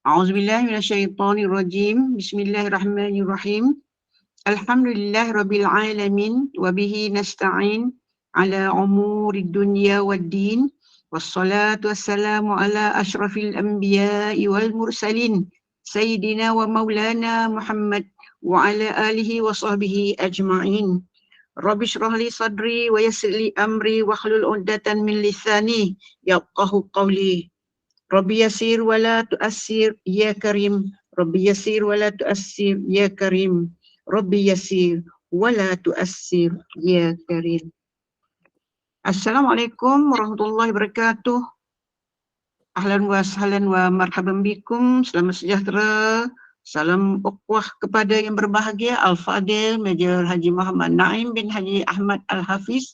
A'udzubillahi minasyaitonirrajim. Bismillahirrahmanirrahim. Alhamdulillahirabbil alamin wa bihi nasta'in ala umurid dunya waddin. Wassalatu wassalamu ala asyrafil anbiya'i wal mursalin sayyidina wa maulana Muhammad wa ala alihi wa sahbihi ajma'in. Rabbi shrah li sadri wa yassir li amri wahlul 'uqdatam min lisani yafqahu qawli. Rabbi yasir wa la tu'assir ya karim. Rabbi yasir wa la tu'assir ya karim. Rabbi yasir wa la tu'assir ya karim. Assalamualaikum warahmatullahi wabarakatuh. Ahlan wa sahlan wa marhaban bikum. Selamat sejahtera. Salam ukhwah kepada yang berbahagia Al-Fadil Major Haji Muhammad Naim bin Haji Ahmad Al-Hafiz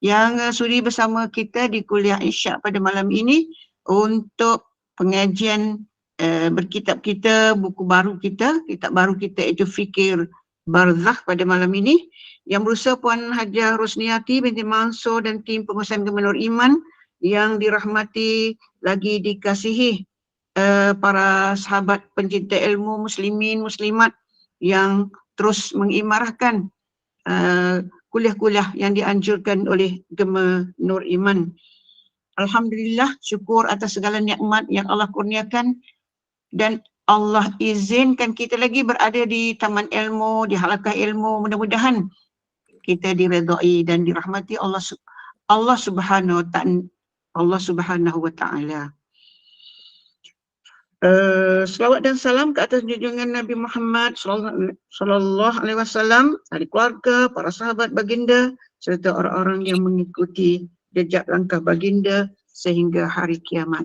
yang sudi bersama kita di kuliah Isyak pada malam ini untuk pengajian berkitab kita, buku baru kita, kitab baru kita iaitu Fikir Barzakh pada malam ini yang berusaha Puan Hajah Rosniati binti Mansur dan tim pengurusan Gubernur Iman yang dirahmati lagi dikasihi para sahabat pencinta ilmu muslimin muslimat yang terus mengimarahkan kuliah-kuliah yang dianjurkan oleh Gubernur Iman. Alhamdulillah, syukur atas segala nikmat yang Allah kurniakan dan Allah izinkan kita lagi berada di taman ilmu, di halaqah ilmu. Mudah-mudahan kita diredai dan dirahmati Allah Subhanahu wa Ta'ala. Selawat dan salam ke atas junjungan Nabi Muhammad sallallahu alaihi wasallam, ahli keluarga, para sahabat baginda serta orang-orang yang mengikuti jejak langkah baginda sehingga hari kiamat.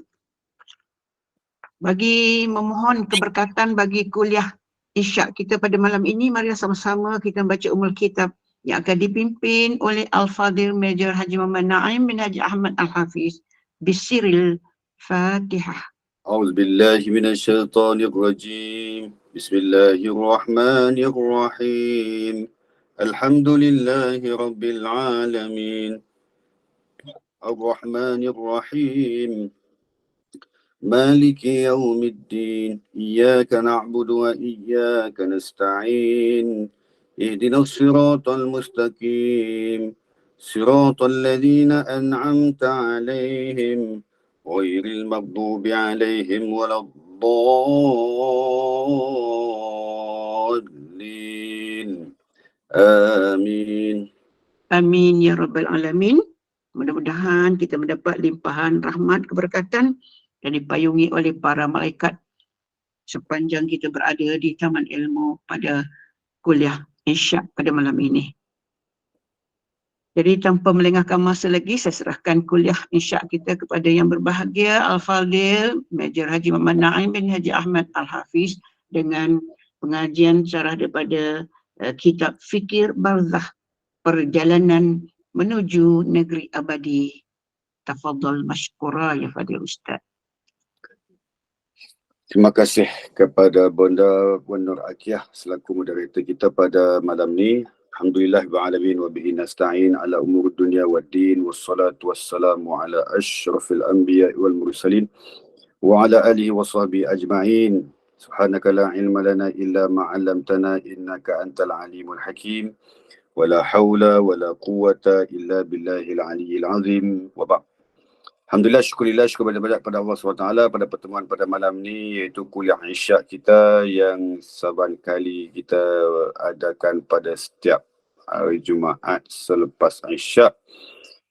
Bagi memohon keberkatan bagi kuliah Isyak kita pada malam ini, mari sama-sama kita membaca Ummul Kitab yang akan dipimpin oleh Al-Fadil Major Haji Muhammad Naim bin Haji Ahmad Al-Hafiz. Bisiril Fatihah. A'udzubillahi minasyaitonirrajim. Bismillahirrahmanirrahim. Alhamdulillahi rabbil alamin. الرحمن الرحيم مالك يوم الدين إياك نعبد وإياك نستعين اهدنا الصراط المستقيم صراط الذين أنعمت عليهم غير المغضوب عليهم ولا الضالين آمين. Amin ya rabbal alamin. Mudah-mudahan kita mendapat limpahan rahmat keberkatan dan dipayungi oleh para malaikat sepanjang kita berada di taman ilmu pada kuliah Isyak pada malam ini. Jadi tanpa melengahkan masa lagi, saya serahkan kuliah Isyak kita kepada yang berbahagia Al-Fadil Major Haji Muhammad Naim bin Haji Ahmad Al-Hafiz dengan pengajian syarah daripada kitab Fikir Barzakh, Perjalanan Menuju Negeri Abadi. Tafadhal mashkura ya Fadil Ustaz. Terima kasih kepada Bonda Puan Nur Akiyah selaku moderator kita pada malam ni. Alhamdulillah ba'alamin wa bihi nasta'in ala umur dunia wa din wassalatu wassalamu ala ashrafil anbiya wal mursalin wa ala alihi wa sahbihi ajma'in. Subhanaka la ilma lana illa ma'alamtana innaka antal alimul hakim. Wala hawla wala quwata illa billahil aliyyil azim. Wa ba'd. Alhamdulillah, syukur banyak-banyak pada Allah SWT pada pertemuan pada malam ni, iaitu kuliah Isyak kita yang saban kali kita adakan pada setiap hari Jumaat selepas Isyak.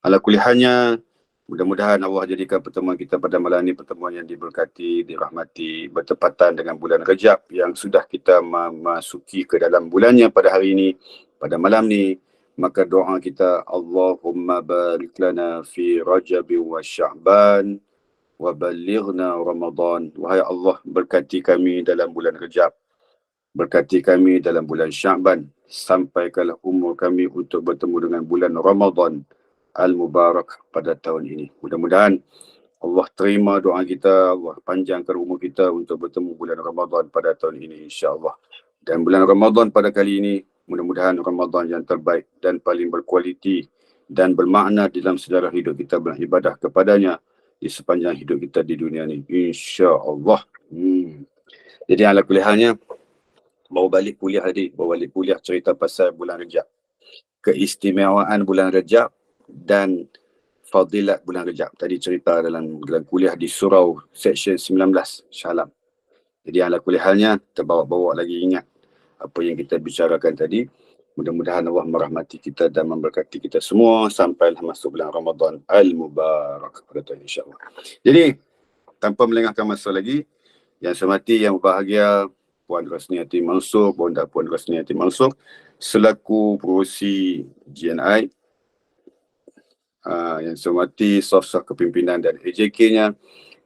Ala kuliahnya, mudah-mudahan Allah jadikan pertemuan kita pada malam ni pertemuan yang diberkati, dirahmati, bertepatan dengan bulan Rajab yang sudah kita memasuki ke dalam bulannya pada hari ini, pada malam ni. Maka doa kita, Allahumma barik lana fi Rajab wa Sya'ban wa balighna Ramadan. Wahai Allah, berkati kami dalam bulan Rajab, berkati kami dalam bulan Sya'ban, sampaikanlah umur kami untuk bertemu dengan bulan Ramadan Al-Mubarak pada tahun ini. Mudah-mudahan Allah terima doa kita, Allah panjangkan umur kita untuk bertemu bulan Ramadan pada tahun ini insya-Allah. Dan bulan Ramadan pada kali ini, mudah-mudahan Ramadan yang terbaik dan paling berkualiti dan bermakna dalam sejarah hidup kita beribadah kepadanya di sepanjang hidup kita di dunia ini, insya-Allah. Jadi ala kuliahnya, bawa balik kuliah cerita pasal bulan Rejab. Keistimewaan bulan Rejab dan fadilat bulan Rejab. Tadi cerita dalam kuliah di surau section 19 Syalam. Jadi ala kuliahnya terbawa-bawa lagi ingat apa yang kita bicarakan tadi. Mudah-mudahan Allah merahmati kita dan memberkati kita semua sampai masuk bulan Ramadan Al-Mubarak insya-Allah. Jadi tanpa melengahkan masa lagi, yang saya hormati, yang berbahagia Puan Rosniati Mansur, Bonda Puan Rosniati Mansur selaku pengerusi GNI, yang saya hormati saf-saf kepimpinan dan AJK-nya,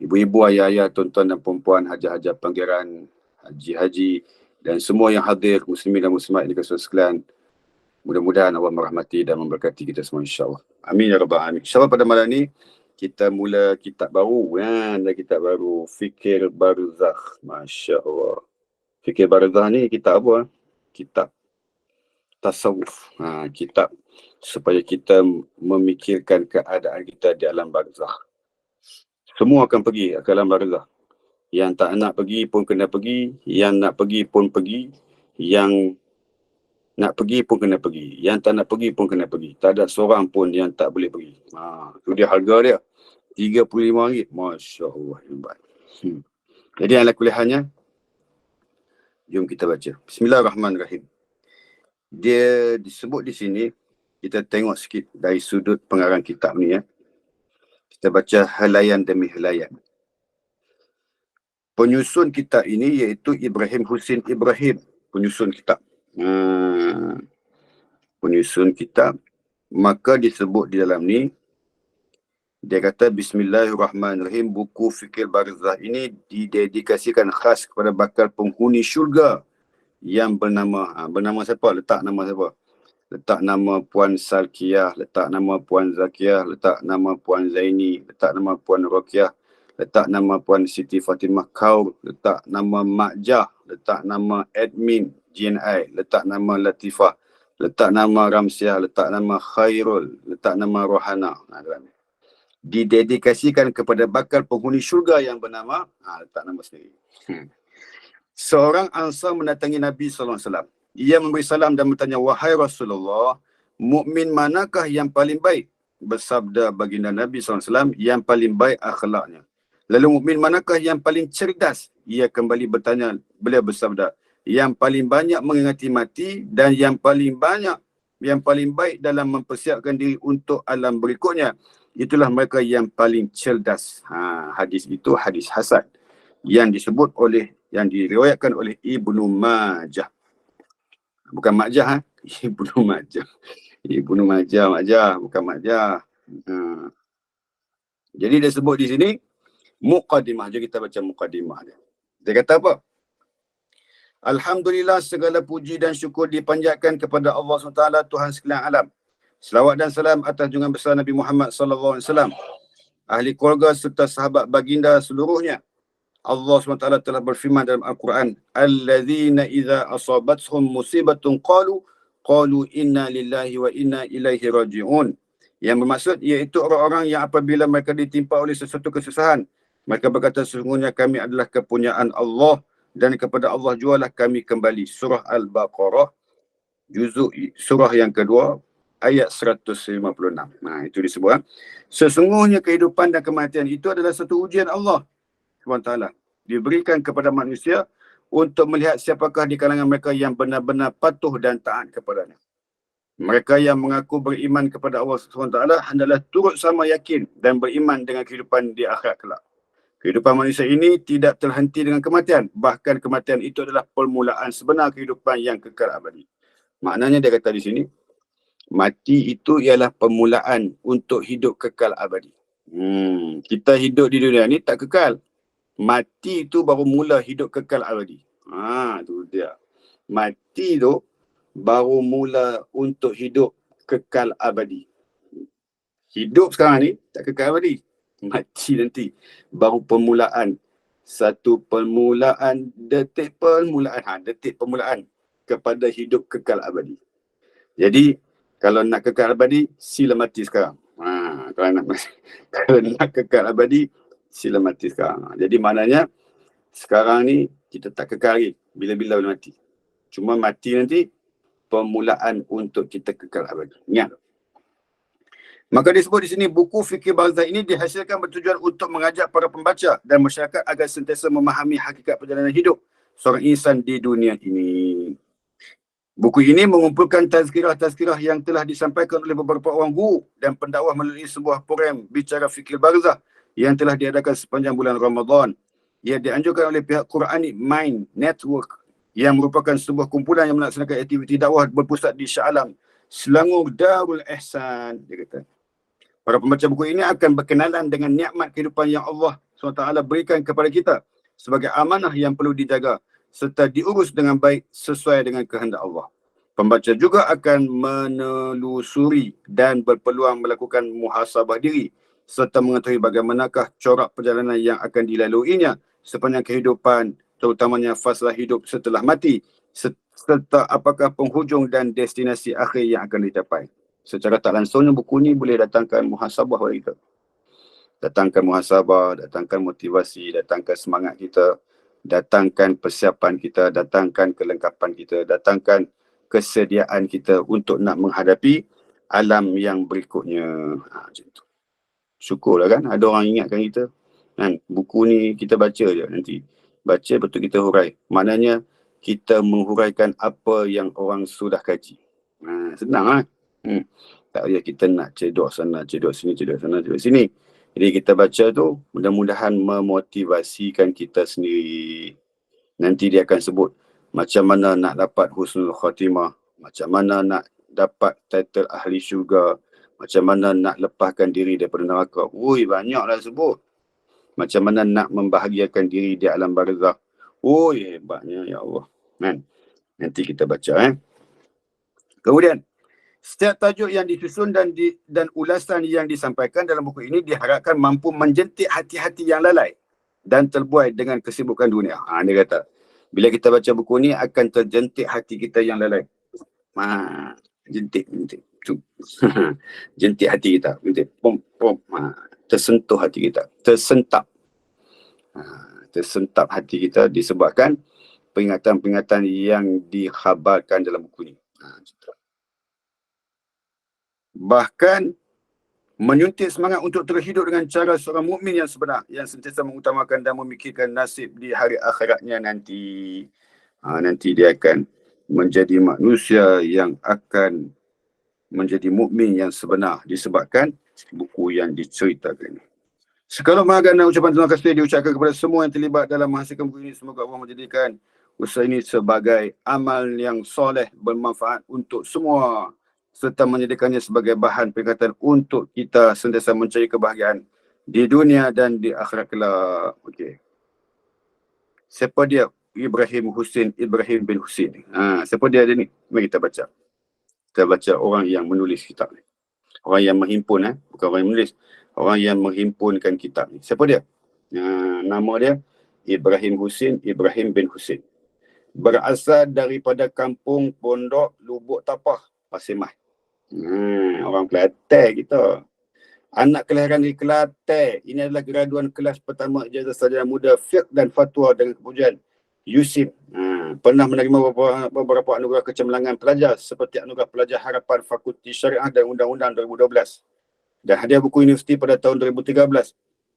ibu-ibu, ayah-ayah, tuan-tuan dan perempuan, haji-haji panggilan, haji-haji dan semua yang hadir, muslimin dan muslimat yang dikasihi sekalian. Mudah-mudahan Allah merahmati dan memberkati kita semua insya-Allah. Amin ya rabbal alamin. InsyaAllah pada malam ni kita mula kitab baru kan, kitab baru Fikir Barzakh. Masya-Allah. Fikir Barzakh ni kitab apa? Kitab tasawuf. Kitab supaya kita memikirkan keadaan kita di alam barzakh. Semua akan pergi ke alam barzakh. Yang tak nak pergi pun kena pergi, yang nak pergi pun pergi, yang nak pergi pun kena pergi, yang tak nak pergi pun kena pergi. Tak ada seorang pun yang tak boleh pergi. Itu dia harga dia. RM35. Masya Allah. Hebat. Jadi ala kuliahnya, jom kita baca. Bismillahirrahmanirrahim. Dia disebut di sini, kita tengok sikit dari sudut pengarang kitab ni ya. Kita baca helaian demi helaian. Penyusun kitab ini iaitu Ibrahim Husin Ibrahim, penyusun kitab. Penyusun kitab, maka disebut di dalam ni, dia kata Bismillahirrahmanirrahim, buku Fikir Barzakh ini didedikasikan khas kepada bakal penghuni syurga yang bernama siapa? Letak nama siapa? Letak nama Puan Salkiyah, letak nama Puan Zakiyah, letak nama Puan Zaini, letak nama Puan Rokiah, letak nama Puan Siti Fatimah Kaur, letak nama Mak Jah, letak nama admin GNI, letak nama Latifah, letak nama Ramsiah, letak nama Khairul, letak nama Rohana. Didedikasikan kepada bakal penghuni syurga yang bernama, letak nama sendiri. Seorang Ansar mendatangi Nabi SAW. Ia memberi salam dan bertanya, wahai Rasulullah, mukmin manakah yang paling baik? Bersabda baginda Nabi SAW, yang paling baik akhlaknya. Lalu mukmin manakah yang paling cerdas? Ia kembali bertanya, beliau bersabda, yang paling banyak mengingati mati dan yang paling baik dalam mempersiapkan diri untuk alam berikutnya. Itulah mereka yang paling cerdas. Hadis itu hadis hasan yang diriwayatkan oleh Ibnu Majah. Bukan Majah, Ibnu Majah. Ibnu Majah, bukan Majah. Jadi dia sebut di sini muqaddimah. Jadi kita baca muqaddimah dia. Dia kata apa? Alhamdulillah, segala puji dan syukur dipanjatkan kepada Allah SWT, Tuhan sekalian alam. Selawat dan salam atas junjungan besar Nabi Muhammad SAW, ahli keluarga serta sahabat baginda seluruhnya. Allah SWT telah berfirman dalam Al-Quran, allazina idza asabathum musibatun qalu inna lillahi wa inna ilaihi raji'un. Yang bermaksud iaitu orang-orang yang apabila mereka ditimpa oleh sesuatu kesusahan, mereka berkata sesungguhnya kami adalah kepunyaan Allah dan kepada Allah jualah kami kembali. Surah Al-Baqarah, juzuk surah yang kedua, ayat 156. Itu disebut. Sesungguhnya kehidupan dan kematian itu adalah satu ujian Allah SWT. Diberikan kepada manusia untuk melihat siapakah di kalangan mereka yang benar-benar patuh dan taat kepadanya. Mereka yang mengaku beriman kepada Allah SWT hendaklah turut sama yakin dan beriman dengan kehidupan di akhirat kelak. Kehidupan manusia ini tidak terhenti dengan kematian. Bahkan kematian itu adalah permulaan sebenar kehidupan yang kekal abadi. Maknanya dia kata di sini, mati itu ialah permulaan untuk hidup kekal abadi. Kita hidup di dunia ni tak kekal. Mati itu baru mula hidup kekal abadi. Itu dia. Mati itu baru mula untuk hidup kekal abadi. Hidup sekarang ni tak kekal abadi. Mati nanti baru permulaan, satu permulaan, detik permulaan kepada hidup kekal abadi. Jadi kalau nak kekal abadi, sila mati sekarang. Kalau nak kekal abadi, sila mati sekarang. Jadi maknanya Sekarang ni kita tak kekal lagi. Bila-bila boleh mati. Cuma mati nanti permulaan untuk kita kekal abadi. Ingat. Maka disebut di sini buku fikih barzah ini dihasilkan bertujuan untuk mengajak para pembaca dan masyarakat agar sentiasa memahami hakikat perjalanan hidup seorang insan di dunia ini. Buku ini mengumpulkan tazkirah-tazkirah yang telah disampaikan oleh beberapa orang guru dan pendakwah melalui sebuah program bicara fikih barzah yang telah diadakan sepanjang bulan Ramadan. Ia dianjurkan oleh pihak Quranic Mind Network yang merupakan sebuah kumpulan yang melaksanakan aktiviti dakwah berpusat di Shah Alam, Selangor Darul Ihsan. Dia kata, para pembaca buku ini akan berkenalan dengan nikmat kehidupan yang Allah SWT berikan kepada kita sebagai amanah yang perlu dijaga serta diurus dengan baik sesuai dengan kehendak Allah. Pembaca juga akan menelusuri dan berpeluang melakukan muhasabah diri serta mengetahui bagaimanakah corak perjalanan yang akan dilaluinya sepanjang kehidupan, terutamanya fasa hidup setelah mati, serta apakah penghujung dan destinasi akhir yang akan dicapai. Secara tak langsungnya buku ni boleh datangkan muhasabah kepada kita. Datangkan muhasabah, datangkan motivasi, datangkan semangat kita, datangkan persiapan kita, datangkan kelengkapan kita, datangkan kesediaan kita untuk nak menghadapi alam yang berikutnya. Macam tu. Syukurlah kan ada orang ingatkan kita. Kan? Buku ni kita baca je nanti. Baca betul kita hurai. Maknanya kita menghuraikan apa yang orang sudah kaji. Senang lah. Tak payah kita nak cedok sana, cedok sini, cedok sana, cedok sini. Jadi kita baca tu mudah-mudahan memotivasikan kita sendiri. Nanti dia akan sebut macam mana nak dapat husnul khatimah, macam mana nak dapat title ahli syurga, macam mana nak lepaskan diri daripada neraka. Ui, banyaklah sebut. Macam mana nak membahagiakan diri di alam barzakh. Ui, hebatnya ya Allah. Kan? Nanti kita baca. Kemudian, setiap tajuk yang disusun dan ulasan yang disampaikan dalam buku ini diharapkan mampu menjentik hati-hati yang lalai dan terbuai dengan kesibukan dunia. Dia kata, bila kita baca buku ni akan terjentik hati kita yang lalai. Jentik. Jentik hati kita. Pom. Tersentuh hati kita. Tersentap hati kita disebabkan peringatan-peringatan yang dikhabarkan dalam buku ni. Bahkan menyuntik semangat untuk terus hidup dengan cara seorang mukmin yang sebenar, yang sentiasa mengutamakan dan memikirkan nasib di hari akhiratnya nanti. Nanti dia akan menjadi manusia yang akan menjadi mukmin yang sebenar disebabkan buku yang diceritakan. Sekarang mahagan dan ucapan terima kasih diucapkan kepada semua yang terlibat dalam menghasilkan buku ini. Semoga Allah menjadikan usaha ini sebagai amal yang soleh bermanfaat untuk semua serta menjadikannya sebagai bahan peringatan untuk kita sentiasa mencari kebahagiaan di dunia dan di akhirat kelak. Okey. Siapa dia? Ibrahim bin Husin. Siapa dia ni? Mari kita baca. Kita baca orang yang menulis kitab ni. Orang yang menghimpun, bukan orang yang menulis. Orang yang menghimpunkan kitab ni. Siapa dia? Nama dia Ibrahim bin Husin. Berasal daripada kampung Pondok Lubuk Tapah, Pasir Mas. Orang Kelantan kita. Anak kelahiran di Kelantan. Ini adalah graduan kelas pertama ijazah sarjana muda fiqh dan fatwa dengan kepujian USIM. Pernah menerima beberapa anugerah kecemerlangan pelajar seperti anugerah pelajar harapan Fakulti Syariah dan Undang-Undang 2012. Dan hadiah buku universiti pada tahun 2013.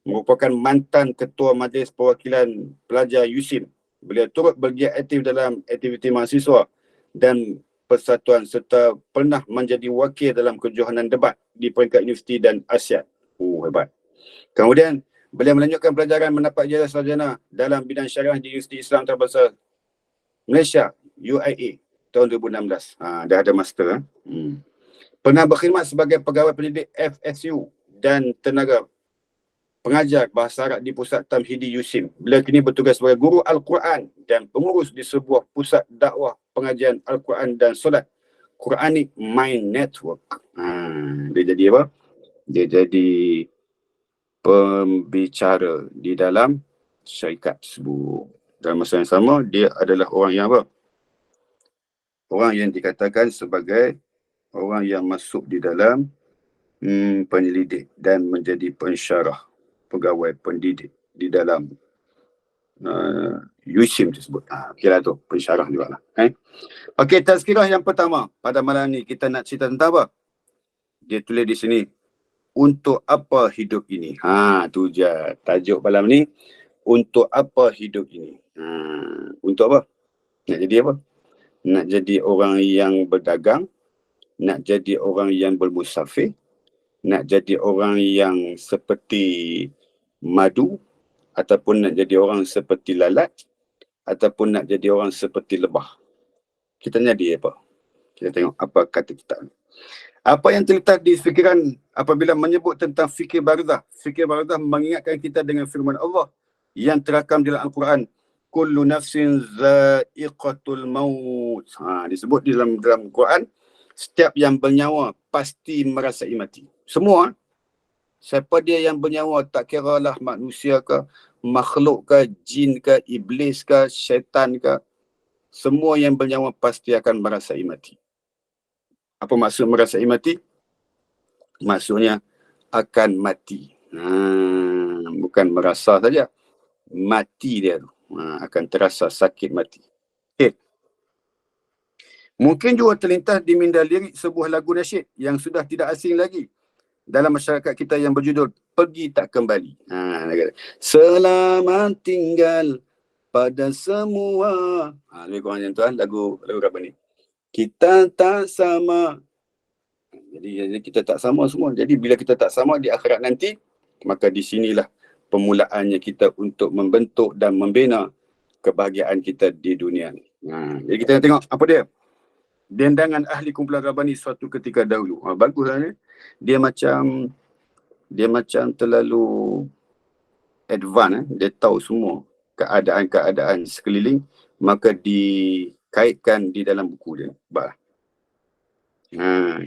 Merupakan mantan ketua Majlis Perwakilan Pelajar USIM. Beliau turut bergiat aktif dalam aktiviti mahasiswa dan persatuan serta pernah menjadi wakil dalam kejohanan debat di peringkat universiti dan ASEAN. Hebat. Kemudian, beliau melanjutkan pelajaran mendapat ijazah sarjana dalam bidang syariah di Universiti Islam Antarabangsa Malaysia, UIA, tahun 2016. Dah ada master. Pernah berkhidmat sebagai pegawai pendidik FSU dan tenaga pengajar bahasa Arab di Pusat Tamhidi USIM. Beliau kini bertugas sebagai guru Al-Quran dan pengurus di sebuah pusat dakwah pengajian Al-Quran dan solat Quranic Mind Network. Dia jadi apa? Dia jadi pembicara di dalam syarikat tersebut. Dalam masa yang sama, dia adalah orang yang apa? Orang yang dikatakan sebagai orang yang masuk di dalam penyelidik dan menjadi pensyarah, pegawai pendidik di dalam Yusim disebut. Okey lah tu, pensyarah juga lah. Okey, tazkirah yang pertama pada malam ni kita nak cerita tentang apa? Dia tulis di sini, untuk apa hidup ini? Tu je tajuk malam ni, untuk apa hidup ini? Untuk apa? Nak jadi apa? Nak jadi orang yang berdagang, nak jadi orang yang bermusafir, nak jadi orang yang seperti madu, ataupun nak jadi orang seperti lalat, ataupun nak jadi orang seperti lebah. Kita jadi apa? Kita tengok apa kata kitab ni. Apa yang terletak di fikiran apabila menyebut tentang fikir barzah? Fikir barzah mengingatkan kita dengan firman Allah yang terakam dalam Al-Quran. Kullu nafsin za'iqatul maut. Disebut di dalam Al-Quran, setiap yang bernyawa pasti merasai mati. Semua. Siapa dia yang bernyawa, tak kira lah manusia ke, makhluk ke, jin ke, iblis ke, syaitan ke, semua yang bernyawa pasti akan merasai mati. Apa maksud merasai mati? Maksudnya akan mati. Bukan merasa saja. Mati dia tu. Akan terasa sakit mati. Okay. Mungkin juga terlintas di minda lirik sebuah lagu nasyid yang sudah tidak asing lagi dalam masyarakat kita yang berjudul Pergi Tak Kembali. Selamat tinggal pada semua. Lebih kurang macam tu lagu apa ni? Kita tak sama. Jadi kita tak sama semua. Jadi bila kita tak sama di akhirat nanti, maka di sinilah permulaannya kita untuk membentuk dan membina kebahagiaan kita di dunia ni. Jadi kita tengok apa dia? Dendangan ahli kumpulan Rabbani suatu ketika dahulu. Baguslah ni. Dia macam terlalu advance. Dia tahu semua keadaan-keadaan sekeliling, maka dikaitkan di dalam buku dia.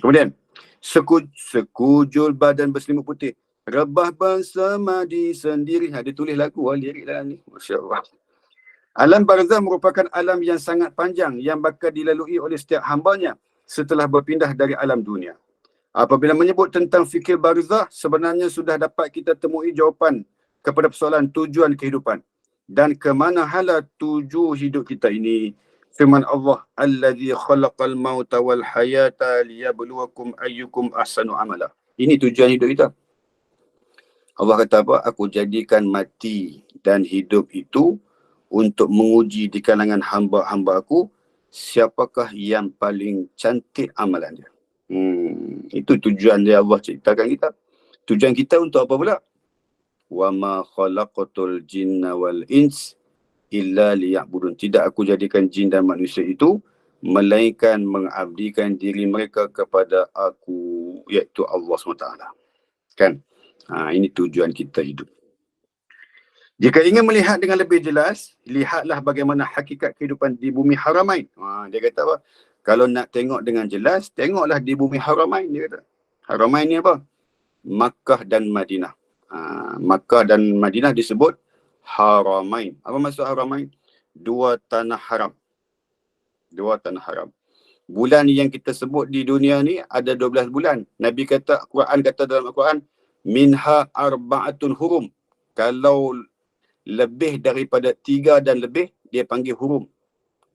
Kemudian sekujur badan berselimut putih, rebah bersemadi sendiri. Dia tulis lagu, lirik dalam ni. Masya Allah. Alam barzah merupakan alam yang sangat panjang yang bakal dilalui oleh setiap hambanya setelah berpindah dari alam dunia. Apabila menyebut tentang fikir barzah, sebenarnya sudah dapat kita temui jawapan kepada persoalan tujuan kehidupan dan ke mana hala tuju hidup kita ini. Firman Allah, allazi khalaqal mauta wal hayata liyabluwakum ayyukum ahsanu amala. Ini tujuan hidup kita. Allah kata apa? Aku jadikan mati dan hidup itu untuk menguji di kalangan hamba-hamba aku siapakah yang paling cantik amalan dia. Itu tujuan dia Allah ceritakan kita. Tujuan kita untuk apa pula? Wa ma khalaqatul jinna wal ins illa liya'budun. Tidak aku jadikan jin dan manusia itu melainkan mengabdikan diri mereka kepada aku, iaitu Allah SWT. Kan? Ini tujuan kita hidup. Jika ingin melihat dengan lebih jelas, lihatlah bagaimana hakikat kehidupan di bumi Haramain. Dia kata apa? Kalau nak tengok dengan jelas, tengoklah di bumi Haramain. Dia kata. Haramain ni apa? Makkah dan Madinah. Makkah dan Madinah disebut Haramain. Apa maksud Haramain? Dua tanah haram. Dua tanah haram. Bulan yang kita sebut di dunia ni ada 12 bulan. Nabi kata, Quran kata dalam Al-Quran, minha arba'atun hurum. Kalau lebih daripada 3 dan lebih, dia panggil hurum.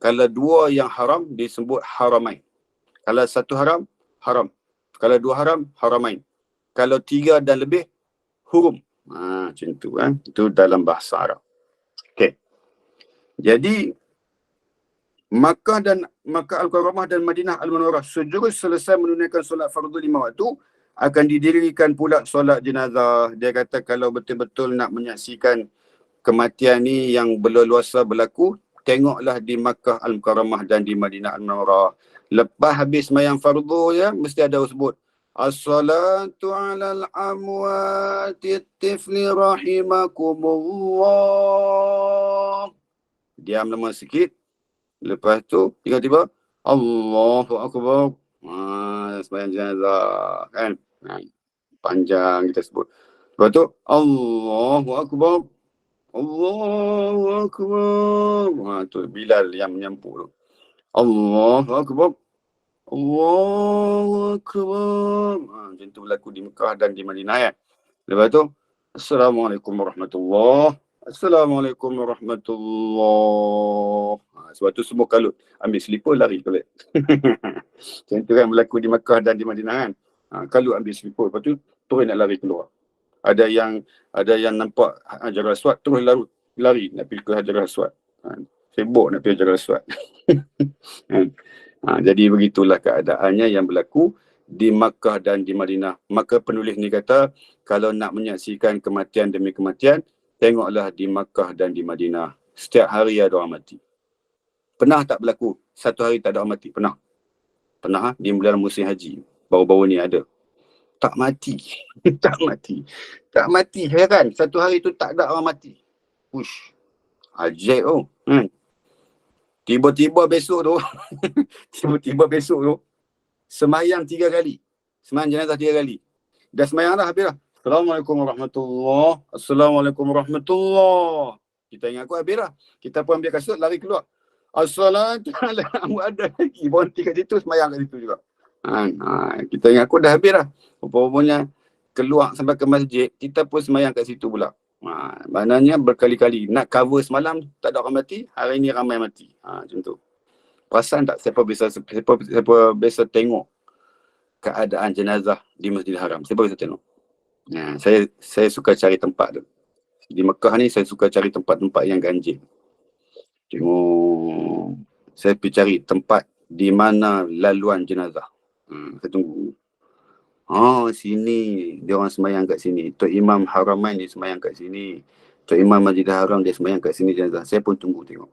Kalau 2 yang haram, disebut haramain. Kalau 1 haram, haram. Kalau 2 haram, haramain. Kalau 3 dan lebih, hurum. Macam tu. Itu dalam bahasa Arab. Okay. Jadi, Makkah Al-Karamah dan Madinah Al-Munawwarah sejurus selesai menunaikan solat fardu 5 waktu, akan didirikan pula solat jenazah. Dia kata kalau betul-betul nak menyaksikan kematian ni yang berleluasa berlaku, tengoklah di Makkah Al-Karamah dan di Madinah Al-Munawwarah. Lepas habis sembahyang fardu ya, mesti ada sebut as-salatu 'alal amwati tifli rahimakumullah. Diam lama sikit. Lepas tu tiba-tiba Allahu Akbar. Sembahyang jenazah kan. Panjang kita sebut. Lepas tu Allahu Akbar. Allahu Akbar. Tu Bilal yang menyampuk tu. Allahu Akbar. Allahu Akbar. Macam tu berlaku di Mekah dan di Madinah ya. Lepas tu Assalamualaikum warahmatullahi. Assalamualaikum warahmatullahi. Sebab tu semua kalut ambil selipar lari toilet. Macam tu kan berlaku di Makkah dan di Madinah kan. Kalut ambil selipar, lepas tu terus nak lari keluar. Ada yang nampak Hajar Aswad terus lari nak pergi ke Hajar Aswad. Sibuk nak pergi Hajar Aswad. Jadi begitulah keadaannya yang berlaku di Makkah dan di Madinah. Maka penulis ni kata, kalau nak menyaksikan kematian demi kematian, tengoklah di Makkah dan di Madinah. Setiap hari ada orang mati. Pernah tak berlaku satu hari tak ada orang mati? Pernah. Pernah di bulan musim haji. Baru-baru ni ada. Tak mati. Tak mati. Tak mati. Heran. Satu hari tu tak ada orang mati. Push. Ajaib tu. Tiba-tiba besok tu. Semayang 3 kali. Semayang jenazah 3 kali. Dah semayang dah habis dah. Assalamualaikum warahmatullahi. Assalamualaikum warahmatullahi. Kita ingat aku habis dah. Kita pun ambil kasut lari keluar. Assalamualaikum ada lagi. Berhenti kat situ, semayang kat situ juga. Kita ingat aku dah habis dah. Rupa-rupanya keluar sampai ke masjid, kita pun semayang kat situ pula. Maknanya berkali-kali. Nak cover semalam tak ada orang mati, hari ni ramai mati. Macam tu. Perasan tak siapa biasa tengok keadaan jenazah di Masjidil Haram? Siapa biasa tengok? Saya suka cari tempat tu. Di Mekah ni saya suka cari tempat-tempat yang ganjil. Tengok, saya pergi cari tempat di mana laluan jenazah. Saya tunggu. Sini dia orang semayang kat sini. Tok Imam Haramain dia semayang kat sini. Tok Imam Masjidil Haram dia semayang kat sini jenazah. Saya pun tunggu tengok.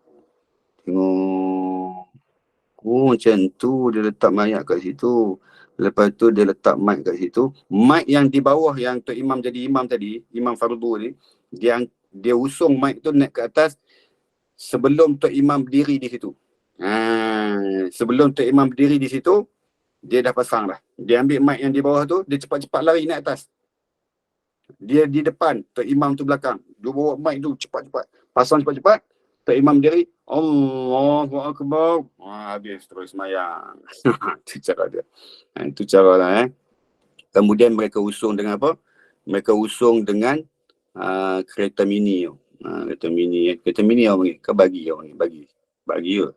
Macam tu dia letak mayat kat situ. Lepas tu dia letak mic kat situ. Mic yang di bawah yang Tok Imam jadi imam tadi, Imam Fardu ni, dia usung mic tu naik ke atas sebelum Tok Imam berdiri di situ. Sebelum Tok Imam berdiri di situ, dia dah pasang dah. Dia ambil mic yang di bawah tu, dia cepat-cepat lari naik atas. Dia di depan, Tok Imam tu belakang. Dia bawa mic tu cepat-cepat. Pasang cepat-cepat. Tok Imam diri, Allahu Akbar. Habis terus semayang. Itu cara dia. Itu cara lah. Kemudian mereka usung dengan apa? Mereka usung dengan kereta mini. Kereta mini orang ni. Ke bagi orang ni? Bagi ke?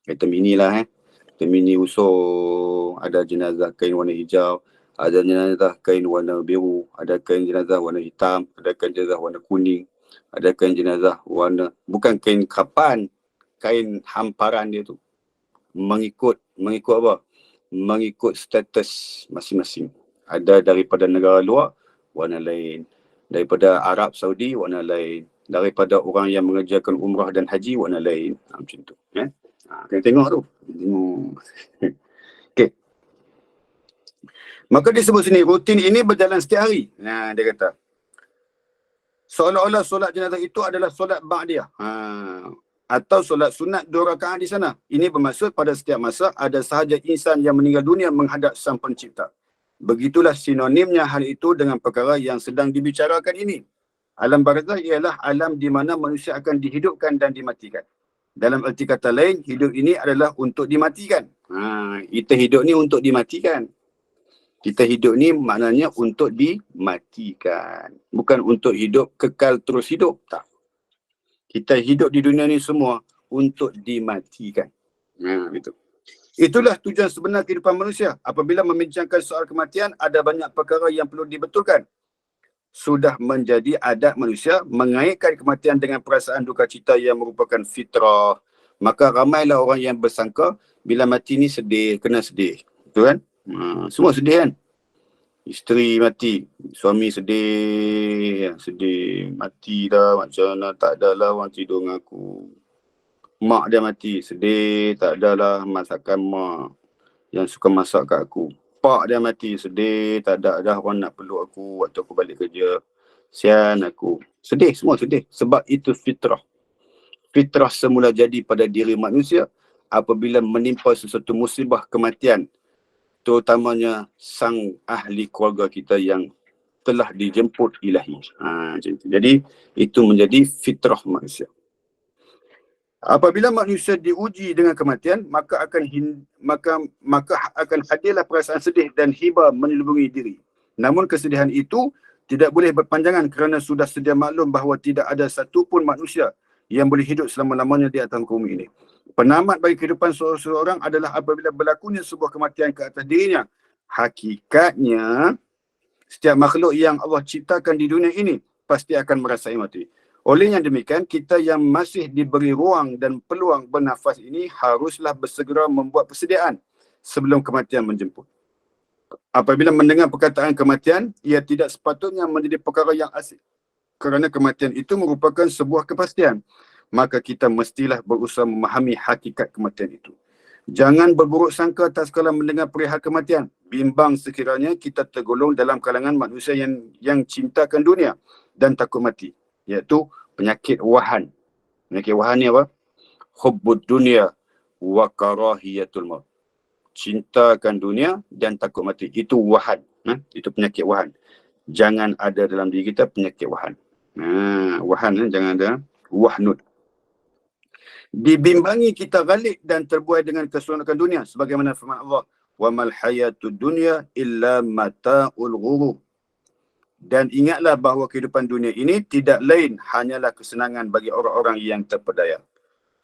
Kereta mini lah. Kereta mini usung. Ada jenazah kain warna hijau. Ada jenazah kain warna biru. Ada kain jenazah warna hitam. Ada kain jenazah warna kuning. Ada kain jenazah warna, bukan kain kapan, kain hamparan dia tu. Mengikut apa? Mengikut status masing-masing. Ada daripada negara luar, warna lain. Daripada Arab Saudi, warna lain. Daripada orang yang mengerjakan umrah dan haji, warna lain. Macam tu. Kena tengok tu. Okay. Maka disebut sini, rutin ini berjalan setiap hari. Dia kata. Seolah-olah solat jenazah itu adalah solat ba'diyah. Atau solat sunat 2 rakaat di sana. Ini bermaksud pada setiap masa ada sahaja insan yang meninggal dunia menghadap Sang Pencipta. Begitulah sinonimnya hal itu dengan perkara yang sedang dibicarakan ini. Alam barzakh ialah alam di mana manusia akan dihidupkan dan dimatikan. Dalam erti kata lain, hidup ini adalah untuk dimatikan. Kita hidup ni untuk dimatikan. Kita hidup ni maknanya untuk dimatikan. Bukan untuk hidup kekal terus hidup. Tak. Kita hidup di dunia ni semua untuk dimatikan. Itu. Itulah tujuan sebenar kehidupan manusia. Apabila membincangkan soal kematian, ada banyak perkara yang perlu dibetulkan. Sudah menjadi adat manusia mengaitkan kematian dengan perasaan duka cita yang merupakan fitrah. Maka ramailah orang yang bersangka bila mati ni sedih, kena sedih. Betul kan? Semua sedih kan? Isteri mati, suami sedih, mati dah, macam mana tak adalah orang tidur dengan aku. Mak dia mati, sedih, tak adalah masakan mak yang suka masak kat aku. Pak dia mati, sedih, tak ada dah orang nak peluk aku waktu aku balik kerja. Sian aku. Sedih, semua sedih. Sebab itu fitrah. Fitrah semula jadi pada diri manusia apabila menimpa sesuatu musibah kematian. Terutamanya sang ahli keluarga kita yang telah dijemput ilahi. Jadi itu menjadi fitrah manusia. Apabila manusia diuji dengan kematian, maka akan hadirlah perasaan sedih dan hibah menyelubungi diri. Namun kesedihan itu tidak boleh berpanjangan kerana sudah sedia maklum bahawa tidak ada satu pun manusia yang boleh hidup selama-lamanya di atas bumi ini. Penamat bagi kehidupan seseorang adalah apabila berlakunya sebuah kematian ke atas dirinya. Hakikatnya, setiap makhluk yang Allah ciptakan di dunia ini pasti akan merasai mati. Oleh yang demikian, kita yang masih diberi ruang dan peluang bernafas ini haruslah bersegera membuat persediaan sebelum kematian menjemput. Apabila mendengar perkataan kematian, ia tidak sepatutnya menjadi perkara yang asing. Kerana kematian itu merupakan sebuah kepastian. Maka kita mestilah berusaha memahami hakikat kematian itu. Jangan berburuk sangka tak sekala mendengar perihal kematian. Bimbang sekiranya kita tergolong dalam kalangan manusia yang cintakan dunia dan takut mati. Iaitu penyakit wahan. Penyakit wahan ni apa? Hubbud dunia wa karahiyatul maut. Cintakan dunia dan takut mati. Itu wahan. Itu penyakit wahan. Jangan ada dalam diri kita penyakit wahan. Wahan jangan ada. Wahnud. Dibimbangi kita galik dan terbuai dengan keseronokan dunia. Sebagaimana firman Allah. Wa mal hayatud dunya illa mata'ul ghurur. Dan ingatlah bahawa kehidupan dunia ini tidak lain hanyalah kesenangan bagi orang-orang yang terpedaya.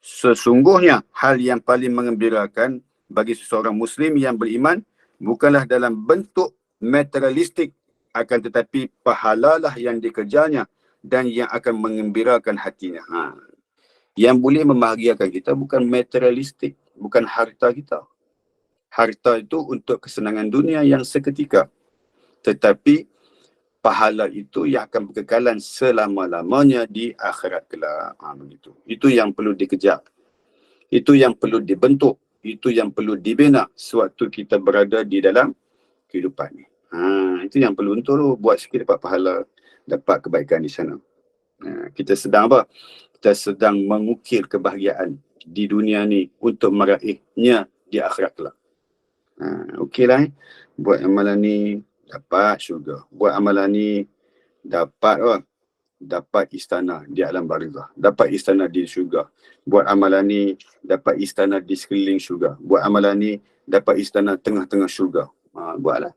Sesungguhnya hal yang paling menggembirakan bagi seseorang Muslim yang beriman bukanlah dalam bentuk materialistik, akan tetapi pahalalah yang dikejarnya dan yang akan menggembirakan hatinya. Yang boleh membahagiakan kita bukan materialistik, bukan harta kita. Harta itu untuk kesenangan dunia yang seketika. Tetapi pahala itu yang akan berkekalan selama-lamanya di akhirat kelak. Begitu. Itu yang perlu dikejar. Itu yang perlu dibentuk. Itu yang perlu dibina sewaktu kita berada di dalam kehidupan ni. Itu yang perlu untuk buat sikit dapat pahala, dapat kebaikan di sana. Kita sedang apa? Kita sedang mengukir kebahagiaan di dunia ni untuk meraihnya di akhirat kelak. Okeylah. Buat amalan ni dapat syurga. Buat amalan ni dapat istana di alam barzah. Dapat istana di syurga. Buat amalan ni dapat istana di sekeliling syurga. Buat amalan ni dapat istana tengah-tengah syurga. Buatlah.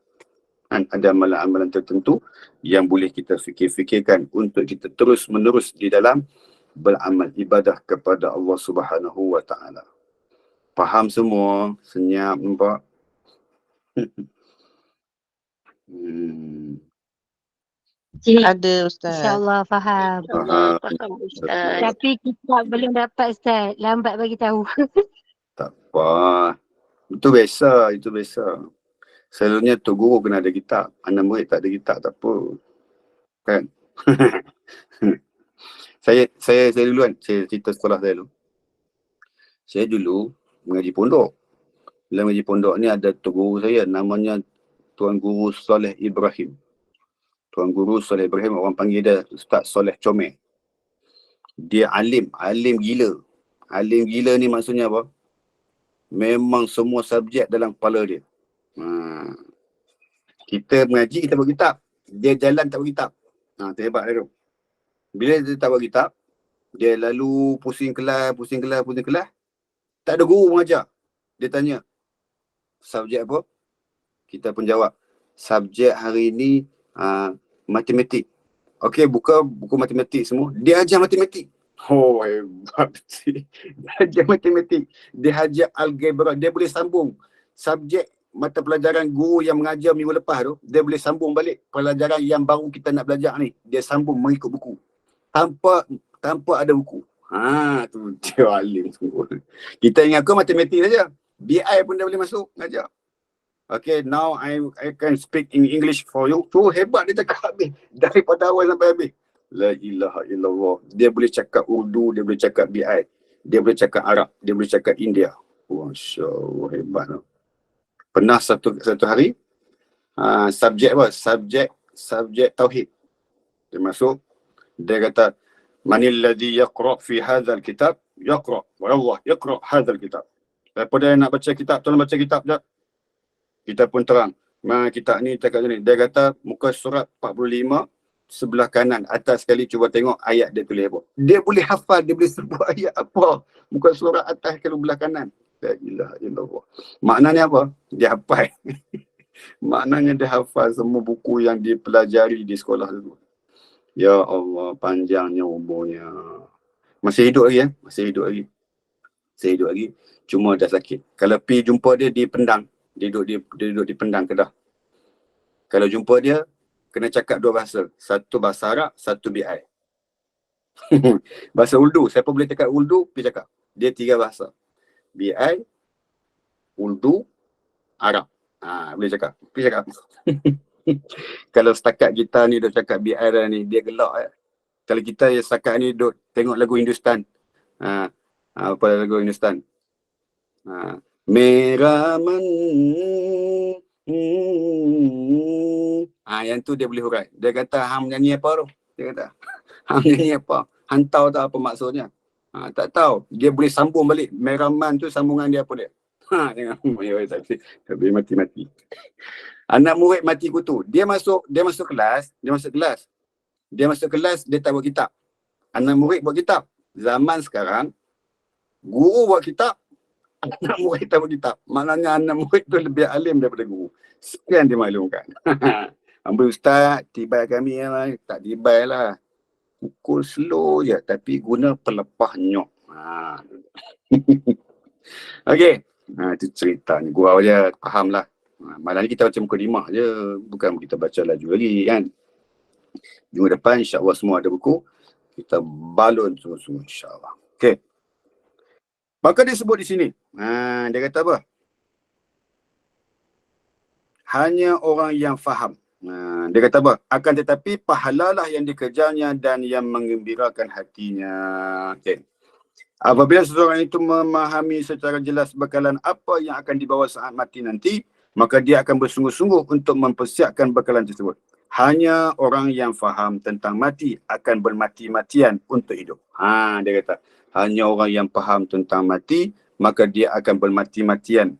Ada amalan-amalan tertentu yang boleh kita fikir-fikirkan untuk kita terus-menerus di dalam beramal ibadah kepada Allah Subhanahu wa Ta'ala. Faham semua? Senyap nampak? Ada Ustaz. InsyaAllah faham. Faham. Ustaz. Tapi kita belum dapat Ustaz. Lambat bagi tahu. Tak apa. Itu biasa. Selalunya Tok Guru kena ada kitab. Anak murid tak ada kitab, tak apa. Kan? Saya duluan. Saya cerita sekolah saya dulu. Saya dulu mengaji pondok. Dalam mengaji pondok ni ada Tok Guru saya. Namanya Tuan Guru Saleh Ibrahim. Tuan Guru Saleh Ibrahim, orang panggil dia Ustaz Saleh Comel. Dia alim gila. Alim gila ni maksudnya apa? Memang semua subjek dalam kepala dia. Kita mengaji, kita buat kitab. Dia jalan tak buat kitab. Itu hebat dia tu. Bila dia tak buat kitab, dia lalu pusing kelas. Tak ada guru mengajar. Dia tanya, subjek apa? Kita pun jawab, subjek hari ni matematik. Okey, buka buku matematik semua. Dia ajar matematik. Oh, hebat. Dia ajar matematik. Dia ajar algebra. Dia boleh sambung subjek mata pelajaran guru yang mengajar minggu lepas tu. Dia boleh sambung balik pelajaran yang baru kita nak belajar ni. Dia sambung mengikut buku. Tanpa ada buku. Tu dia alim semua. Kita ingatkan matematik saja. BI pun dia boleh masuk mengajar. Okay, now I can speak in English for you. Tu hebat dia cakap habis. Daripada awal sampai habis. La ilaha illallah. Dia boleh cakap Urdu, dia boleh cakap BI. Dia boleh cakap Arab, dia boleh cakap India. Masya Allah, hebat tu. Pernah satu hari, subjek apa? Subjek Tauhid. Dia masuk, dia kata, Manil ladhi yaqra' fi hadzal kitab, yaqra'. Wallah, yaqra' hadzal kitab. Daripada nak baca kitab, tolong baca kitab sekejap. Kita pun terang. Kitab ni cakap ni. Dia kata muka surat 45 sebelah kanan atas sekali, cuba tengok ayat dia tulis apa. Dia boleh hafal, dia boleh sebut ayat apa. Muka surat atas kalau belah kanan. La ilaha illallah. Maknanya apa? Dia hafal. Maknanya dia hafal semua buku yang dipelajari di sekolah dulu. Ya Allah, panjangnya umurnya. Masih hidup lagi masih hidup lagi. Masih hidup lagi. Cuma dah sakit. Kalau pergi jumpa dia di Pendang, dia duduk di Pendang Kedah. Kalau jumpa dia, kena cakap dua bahasa. Satu bahasa Arab, satu BI. Bahasa Urdu, siapa boleh cakap Urdu, pergi cakap. Dia 3 bahasa. BI, Urdu, Arab. Boleh cakap. Pergi cakap. Kalau setakat kita ni duk cakap BI dah ni, dia gelak. Kalau kita setakat ni duk tengok lagu Hindustan. Apa lagu Hindustan? Meraman. Yang tu dia boleh hurai. Dia kata, hang nyanyi apa tu? Dia kata, hang nyanyi apa? Hang tahu tak apa maksudnya? Tak tahu. Dia boleh sambung balik. Meraman tu sambungan dia apa dia? Jangan. Tapi mati-mati. Anak murid mati kutu. Dia masuk kelas. Dia tak buat kitab. Anak murid buat kitab. Zaman sekarang, guru buat kitab, anak murid tak buat kitab. Maknanya anak murid tu lebih alim daripada guru. Sekian dimaklumkan. Ambil ustaz, tibai kami lah. Tak tibai lah. Pukul slow je, tapi guna pelepah nyok. Okey. Itu ceritanya. Gurau je, faham lah. Malam ni kita baca muka 5 je. Bukan kita baca laju lagi kan. Minggu depan insyaAllah semua ada buku. Kita balun semua-semua insyaAllah. Okey. Maka dia sebut di sini. Dia kata apa? Hanya orang yang faham. Dia kata apa? Akan tetapi pahalalah yang dikejarnya dan yang menggembirakan hatinya. Okay. Apabila seseorang itu memahami secara jelas bekalan apa yang akan dibawa saat mati nanti, maka dia akan bersungguh-sungguh untuk mempersiapkan bekalan tersebut. Hanya orang yang faham tentang mati akan bermati-matian untuk hidup. Dia kata, hanya orang yang faham tentang mati, maka dia akan bermati-matian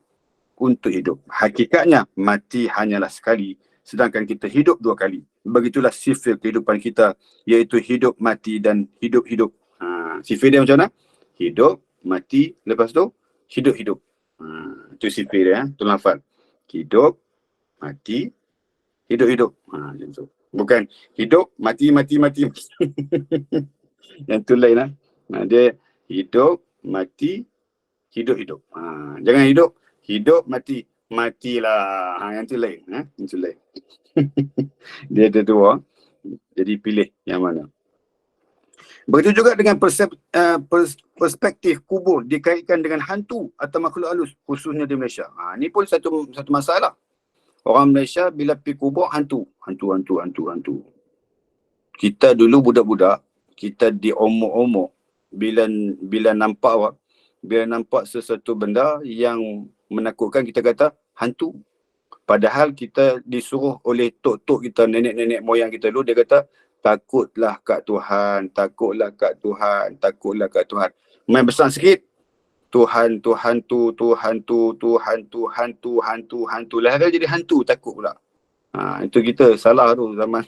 untuk hidup. Hakikatnya, mati hanyalah sekali, sedangkan kita hidup 2 kali. Begitulah sifir kehidupan kita, iaitu hidup, mati dan hidup-hidup. Sifir dia macam mana? Hidup, mati, lepas tu hidup-hidup. Itu sifir dia, tu lafaz. Hidup, mati, hidup-hidup. Macam tu. Bukan hidup, mati. Yang tu lain lah. Dia hidup, mati, hidup-hidup. Jangan hidup, mati, matilah. Yang tu lain. Yang tu lain. Dia ada 2. Jadi pilih yang mana. Begitu juga dengan perspektif kubur dikaitkan dengan hantu atau makhluk halus, khususnya di Malaysia. Ini pun satu masalah. Orang Malaysia bila pergi kubur, hantu. Kita dulu budak-budak, kita diomok-omok bila nampak sesuatu benda yang menakutkan, kita kata hantu. Padahal kita disuruh oleh tok-tok kita, nenek-nenek moyang kita dulu, dia kata takutlah kat Tuhan. Main besar sikit. Tuhan tu. Lah jadi hantu, takut pula. Itu kita salah tu zaman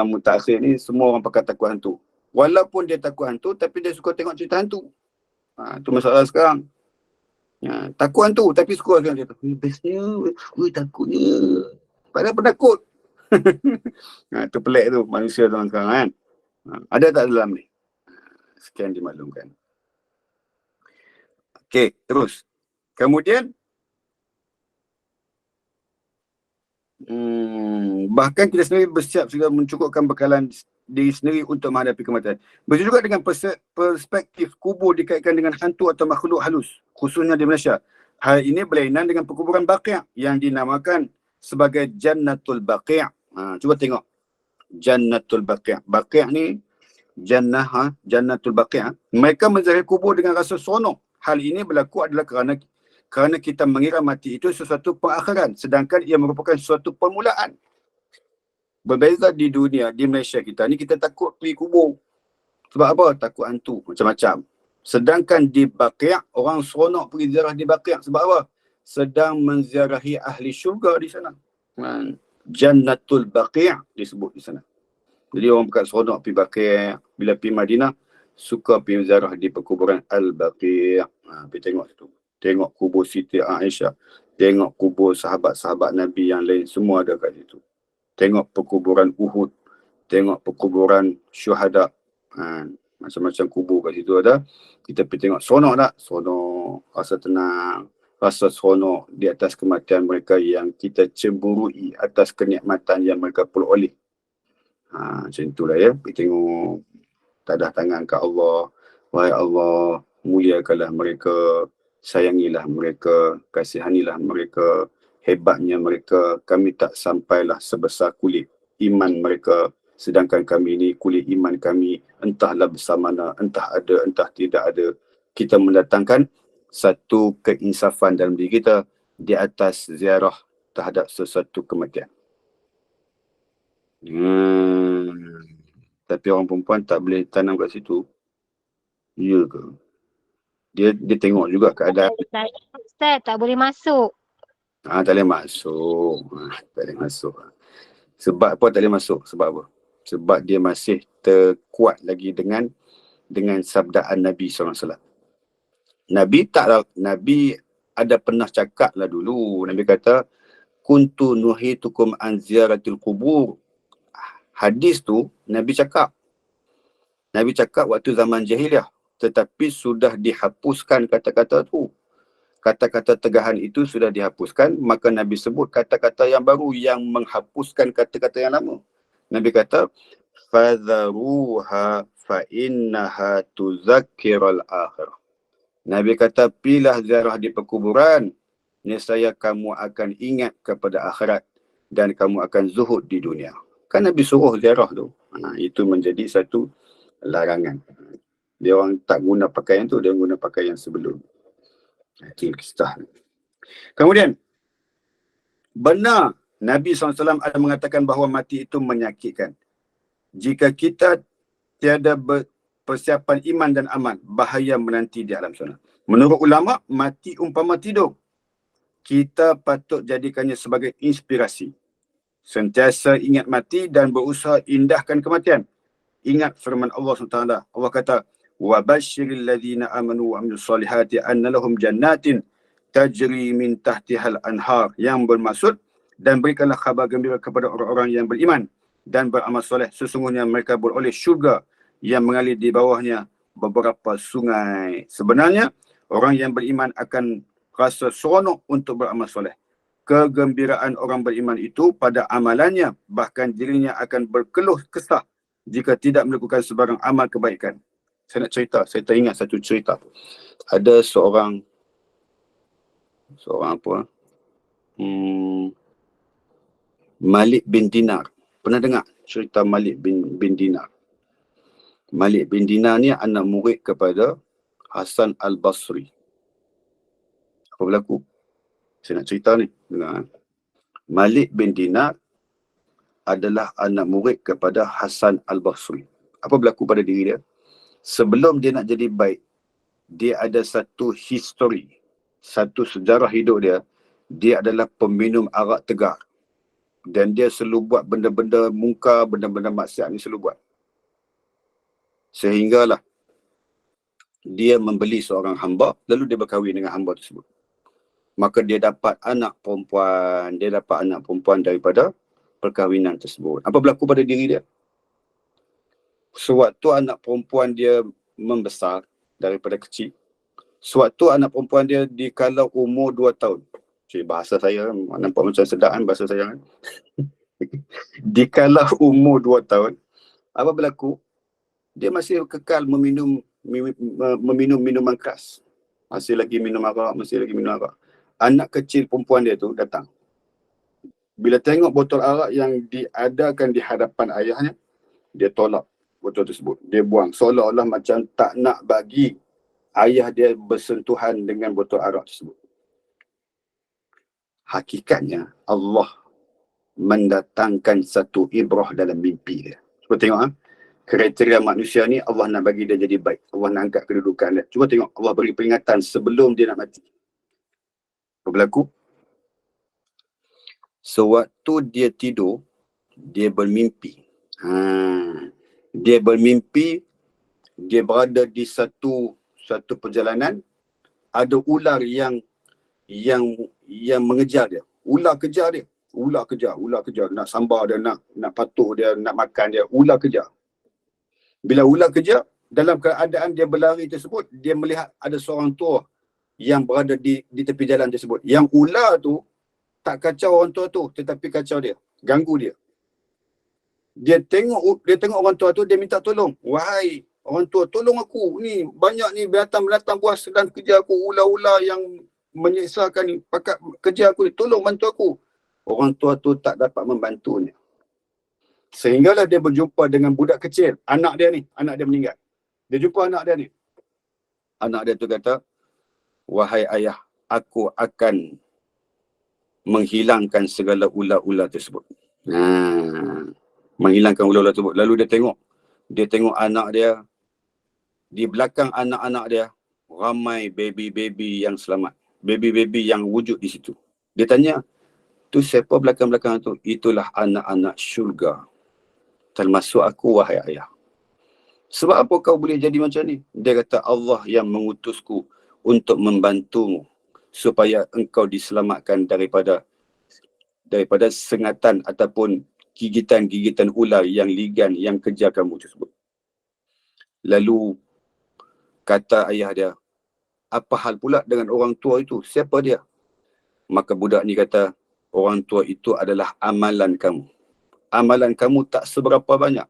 mutakhir ni, semua orang pakai takut hantu. Walaupun dia takut hantu, tapi dia suka tengok cerita hantu. Tu masalah sekarang. Takut hantu, tapi suka tengok cerita. Bestnya, takutnya. Padahal penakut. Itu pelik tu manusia zaman sekarang kan. Ada tak dalam ni? Sekian dimaklumkan. Okey, terus. Kemudian bahkan kita sendiri bersiap segera mencukupkan bekalan diri sendiri untuk menghadapi kematian. Begitu juga dengan perspektif kubur dikaitkan dengan hantu atau makhluk halus, khususnya di Malaysia. Hal ini berlainan dengan perkuburan Baqi' yang dinamakan sebagai Jannatul Baqi'. Cuba tengok. Jannatul Baqi'. Baqi' ni Jannatul Baqi'. Mereka menziarahi kubur dengan rasa seronok. Hal ini berlaku adalah kerana kita mengira mati itu sesuatu pengakhiran, sedangkan ia merupakan sesuatu permulaan. Berbeza di dunia, di Malaysia kita ni, kita takut pergi kubur. Sebab apa? Takut hantu, macam-macam. Sedangkan di Baqi', orang seronok pergi ziarah di Baqi'. Sebab apa? Sedang menziarahi ahli syurga di sana. Jannatul Baqi' disebut di sana. Jadi orang bukan seronok pergi Baqi'. Bila pergi Madinah, suka pergi ziarah di perkuburan Al-Baqi'. Pergi tengok situ. tengok kubur Siti Aisyah, tengok kubur sahabat-sahabat Nabi yang lain, semua ada kat situ. Tengok perkuburan Uhud, tengok perkuburan syuhada, macam-macam kubur kat situ ada. Kita pergi tengok, seronok tak? Seronok, rasa tenang, rasa seronok di atas kematian mereka yang kita cemburui atas kenikmatan yang mereka peroleh. Macam itulah ya. Pergi tengok, tadah tangan ke Allah. Wahai Allah, muliakanlah mereka, sayangilah mereka, kasihanilah mereka, hebatnya mereka. Kami tak sampailah sebesar kulit iman mereka, sedangkan kami ini kulit iman kami entahlah besar mana, entah ada, entah tidak ada. Kita mendatangkan satu keinsafan dalam diri kita di atas ziarah terhadap sesuatu kematian. Tapi orang perempuan tak boleh tanam kat situ. Ya ke? Dia tengok juga keadaan. Ustaz, tak boleh masuk. Tak boleh masuk. Tak boleh masuk. Sebab apa tak boleh masuk? Sebab apa? Sebab dia masih terkuat lagi dengan sabdaan Nabi SAW. Nabi ada pernah cakap lah dulu. Nabi kata, kuntu nuhitukum an ziyaratil kubur. Hadis tu Nabi cakap. Nabi cakap waktu zaman jahiliah. Tetapi sudah dihapuskan kata-kata tu. Kata-kata tegahan itu sudah dihapuskan. Maka Nabi sebut kata-kata yang baru yang menghapuskan kata-kata yang lama. Nabi kata, fadharuha fa innaha tuzakkiral akhir. Nabi kata, pilah ziarah di perkuburan, nescaya kamu akan ingat kepada akhirat dan kamu akan zuhud di dunia. Kan Nabi suruh ziarah tu. Itu menjadi satu larangan. Dia orang tak guna pakaian tu, dia guna pakaian sebelum. Itu kisah. Kemudian, benar Nabi SAW ada mengatakan bahawa mati itu menyakitkan. Jika kita tiada persiapan iman dan amal, bahaya menanti di alam sana. Menurut ulama, mati umpama tidur. Kita patut jadikannya sebagai inspirasi. Sentiasa ingat mati dan berusaha indahkan kematian. Ingat firman Allah SWT. Allah kata, وَبَشِّرِ الَّذِينَ آمَنُوا وَعَمِلُوا الصَّالِحَاتِ أَنَّ لَهُمْ جَنَّاتٍ تَجْرِي مِنْ تَحْتِهَا الْأَنْهَارِ. Yang bermaksud, dan berikanlah khabar gembira kepada orang-orang yang beriman dan beramal soleh. Sesungguhnya mereka beroleh syurga yang mengalir di bawahnya beberapa sungai. Sebenarnya, orang yang beriman akan rasa seronok untuk beramal soleh. Kegembiraan orang beriman itu pada amalannya, bahkan dirinya akan berkeluh kesah jika tidak melakukan sebarang amal kebaikan. Saya nak cerita, saya teringat satu cerita. Ada seorang apa? Malik bin Dinar. Pernah dengar cerita Malik bin Dinar? Malik bin Dinar ni anak murid kepada Hasan Al-Basri. Apa berlaku? Saya nak cerita ni. Dengar. Malik bin Dinar adalah anak murid kepada Hasan Al-Basri. Apa berlaku pada diri dia? Sebelum dia nak jadi baik, dia ada satu history, satu sejarah hidup dia. Dia adalah peminum arak tegar. Dan dia selalu buat benda-benda mungkar, benda-benda maksiat ni selalu buat. Sehinggalah dia membeli seorang hamba, lalu dia berkahwin dengan hamba tersebut. Maka dia dapat anak perempuan. Dia dapat anak perempuan daripada perkahwinan tersebut. Apa berlaku pada diri dia? Sewaktu anak perempuan dia membesar daripada kecil, sewaktu anak perempuan dia dikala umur 2 tahun. Bahasa saya nampak macam sedaan bahasa saya kan. Dikala umur 2 tahun, apa berlaku? Dia masih kekal meminum minuman keras. Masih lagi minum arak. Anak kecil perempuan dia tu datang. Bila tengok botol arak yang diadakan di hadapan ayahnya, dia tolak botol tersebut. Dia buang. Seolah-olah macam tak nak bagi ayah dia bersentuhan dengan botol arak tersebut. Hakikatnya, Allah mendatangkan satu ibrah dalam mimpi dia. Cuba tengok, kriteria manusia ni Allah nak bagi dia jadi baik. Allah nak angkat kedudukan dia. Cuba tengok, Allah beri peringatan sebelum dia nak mati. Apa berlaku? Sewaktu dia tidur, dia bermimpi. Dia bermimpi, dia berada di satu perjalanan ada ular yang mengejar dia. Ular kejar dia. Ular kejar. Nak sambar dia, nak patuk dia, nak makan dia. Ular kejar. Bila ular kejar, dalam keadaan dia berlari tersebut, dia melihat ada seorang tua yang berada di tepi jalan tersebut. Yang ular tu tak kacau orang tua tu, tetapi kacau dia, ganggu dia. Dia tengok orang tua tu, dia minta tolong. Wahai orang tua, tolong aku. Ni banyak ni binatang buas sedang kejar aku. Ular-ular yang menyiksakan ni, pakat kejar aku ni. Tolong bantu aku. Orang tua tu tak dapat membantunya. Sehinggalah dia berjumpa dengan budak kecil. Anak dia meninggal. Dia jumpa anak dia ni. Anak dia tu kata, wahai ayah, aku akan menghilangkan segala ular-ular tersebut. Menghilangkan ular-ular tersebut. Lalu dia tengok anak dia. Di belakang anak-anak dia, ramai baby-baby yang selamat. Baby-baby yang wujud di situ. Dia tanya, tu siapa belakang-belakang tu? Itulah anak-anak syurga. Termasuk aku, wahai ayah. Sebab apa kau boleh jadi macam ni? Dia kata, Allah yang mengutusku untuk membantumu supaya engkau diselamatkan daripada sengatan ataupun gigitan-gigitan ular yang ligan yang kejar kamu tersebut. Lalu kata ayah dia, apa hal pula dengan orang tua itu? Siapa dia? Maka budak ni kata, orang tua itu adalah amalan kamu. Amalan kamu tak seberapa banyak.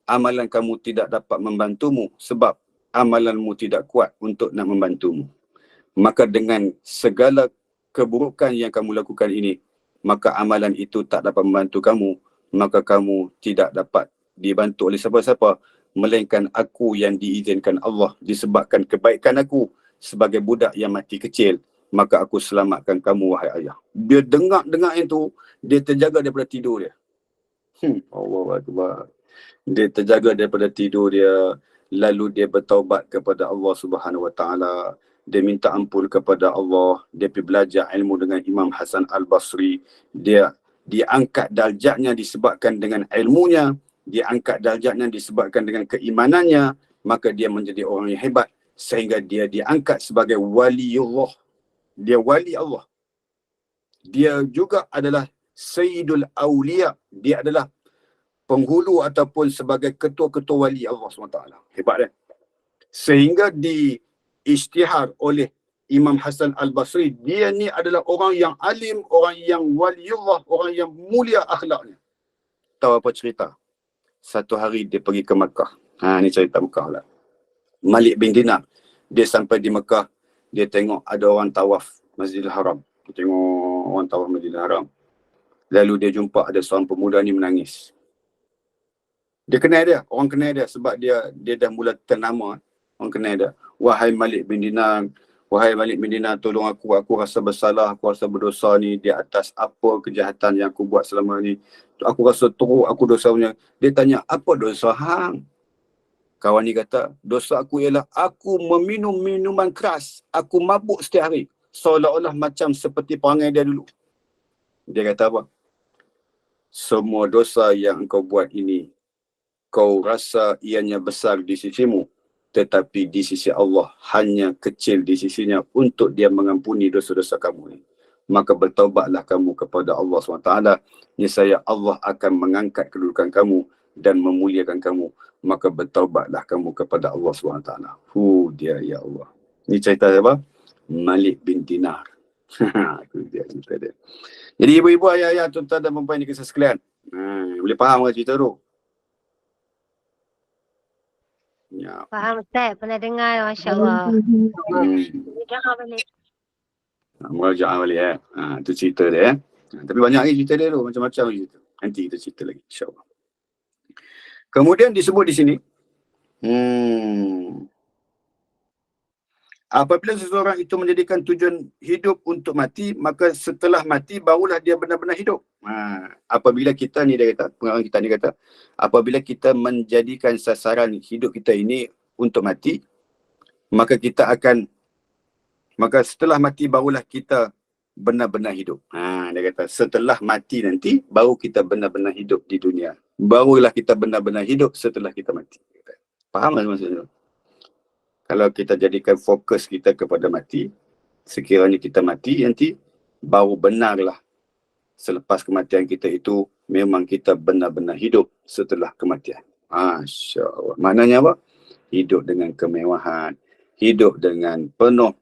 Amalan kamu tidak dapat membantumu sebab amalanmu tidak kuat untuk nak membantumu. Maka dengan segala keburukan yang kamu lakukan ini, maka amalan itu tak dapat membantu kamu, maka kamu tidak dapat dibantu oleh siapa-siapa, melainkan aku yang diizinkan Allah disebabkan kebaikan aku sebagai budak yang mati kecil, maka aku selamatkan kamu, wahai ayah. Dia dengar itu, dia terjaga daripada tidur dia. Allah Akbar. Dia terjaga daripada tidur dia, lalu dia bertaubat kepada Allah Subhanahu Wa Taala. Dia minta ampun kepada Allah. Dia pergi belajar ilmu dengan Imam Hasan Al-Basri. Dia diangkat darjatnya disebabkan dengan ilmunya. Diangkat darjatnya disebabkan dengan keimanannya. Maka dia menjadi orang yang hebat sehingga dia diangkat sebagai waliullah. Dia wali Allah. Dia juga adalah Sayyidul Awliya. Dia adalah penghulu ataupun sebagai ketua-ketua wali Allah SWT. Hebat kan? Sehingga diisytihar oleh Imam Hasan Al-Basri, dia ni adalah orang yang alim, orang yang waliullah, orang yang mulia akhlaknya. Tahu apa cerita? Satu hari dia pergi ke Mekah. Ni cerita Mekah lah. Malik bin Dinar, dia sampai di Mekah, dia tengok ada orang tawaf Masjidil Haram. Dia tengok orang tawaf Masjidil Haram. Lalu dia jumpa ada seorang pemuda ni menangis. Dia kenal dia, orang kenal dia sebab dia dah mula ternama. Orang kenal dia. Wahai Malik bin Dinar, tolong aku rasa bersalah, aku rasa berdosa ni di atas apa kejahatan yang aku buat selama ni. Aku rasa teruk aku dosanya. Dia tanya, apa dosa hang? Kawan ni kata, dosa aku ialah aku meminum minuman keras. Aku mabuk setiap hari. Seolah-olah macam seperti perangai dia dulu. Dia kata apa? Semua dosa yang engkau buat ini, kau rasa ianya besar di sisimu, tetapi di sisi Allah hanya kecil di sisinya untuk dia mengampuni dosa-dosa kamu ini. Maka bertaubatlah kamu kepada Allah SWT. Niscaya Allah akan mengangkat kedudukan kamu dan memuliakan kamu. Maka bertaubatlah kamu kepada Allah SWT. Dia ya Allah. Ini cerita siapa? Malik bin Dinar. Itu dia cerita dia. Jadi ibu-ibu, ayah-ayah, tuan-tuan dan puan-puan yang kisah sekalian, boleh faham ke cerita tu? Ya. Faham Ustaz, pernah dengar, Masya Allah. Jangan balik. Merajaah balik itu cerita dia. Tapi banyak lagi cerita dia tu, macam-macam cerita. Nanti kita cerita lagi, insya-Allah. Kemudian disebut di sini, apabila seseorang itu menjadikan tujuan hidup untuk mati, maka setelah mati barulah dia benar-benar hidup. Apabila kita ni, dia kata, pengarang kita ni kata, apabila kita menjadikan sasaran hidup kita ini untuk mati, maka setelah mati barulah kita benar-benar hidup. Dia kata, setelah mati nanti baru kita benar-benar hidup di dunia. Barulah kita benar-benar hidup setelah kita mati. Faham tak maksudnya? Kalau kita jadikan fokus kita kepada mati, sekiranya kita mati nanti, baru benarlah selepas kematian kita itu memang kita benar-benar hidup setelah kematian. Masya Allah. Maknanya apa? Hidup dengan kemewahan, hidup dengan penuh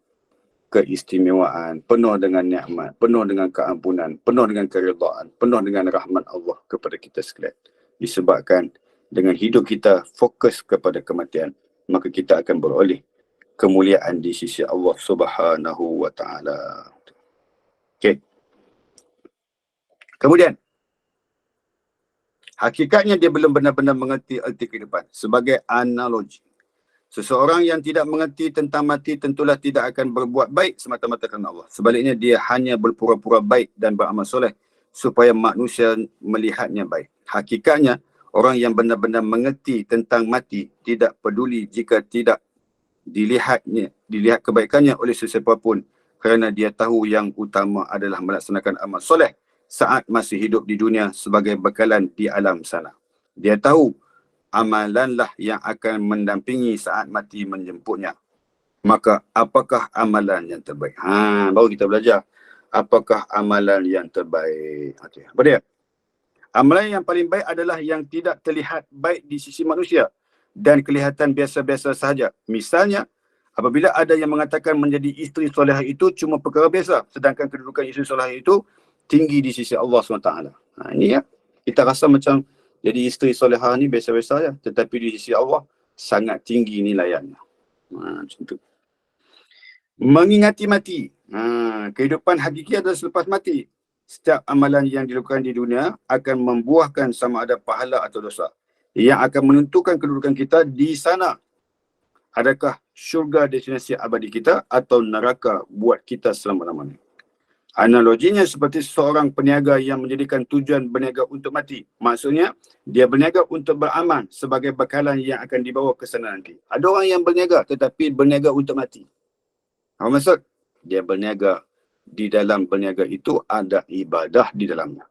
keistimewaan, penuh dengan nikmat, penuh dengan keampunan, penuh dengan keridaan, penuh dengan rahmat Allah kepada kita sekalian. Disebabkan dengan hidup kita fokus kepada kematian, maka kita akan beroleh kemuliaan di sisi Allah Subhanahu wa taala. Okey. Kemudian hakikatnya dia belum benar-benar mengerti erti kehidupan sebagai analogi. Seseorang yang tidak mengerti tentang mati tentulah tidak akan berbuat baik semata-mata kerana Allah. Sebaliknya dia hanya berpura-pura baik dan beramal soleh supaya manusia melihatnya baik. Hakikatnya orang yang benar-benar mengerti tentang mati tidak peduli jika tidak dilihat kebaikannya oleh sesiapa pun, kerana dia tahu yang utama adalah melaksanakan amal soleh saat masih hidup di dunia sebagai bekalan di alam sana. Dia tahu amalanlah yang akan mendampingi saat mati menjemputnya. Maka apakah amalan yang terbaik? Baru kita belajar. Apakah amalan yang terbaik? Okey. Apa dia? Amalan yang paling baik adalah yang tidak terlihat baik di sisi manusia dan kelihatan biasa-biasa sahaja. Misalnya, apabila ada yang mengatakan menjadi isteri solehah itu cuma perkara biasa, sedangkan kedudukan isteri solehah itu tinggi di sisi Allah SWT. Ini ya, kita rasa macam jadi isteri solehah ni biasa-biasa ya, tetapi di sisi Allah sangat tinggi nilaiannya. Macam tu. Mengingati mati. Kehidupan hakiki adalah selepas mati. Setiap amalan yang dilakukan di dunia akan membuahkan sama ada pahala atau dosa, yang akan menentukan kedudukan kita di sana. Adakah syurga destinasi abadi kita atau neraka buat kita selama-lamanya. Analoginya seperti seorang peniaga yang menjadikan tujuan berniaga untuk mati. Maksudnya, dia berniaga untuk beramal sebagai bekalan yang akan dibawa ke sana nanti. Ada orang yang berniaga tetapi berniaga untuk mati. Apa maksud? Dia berniaga, di dalam berniaga itu ada ibadah di dalamnya.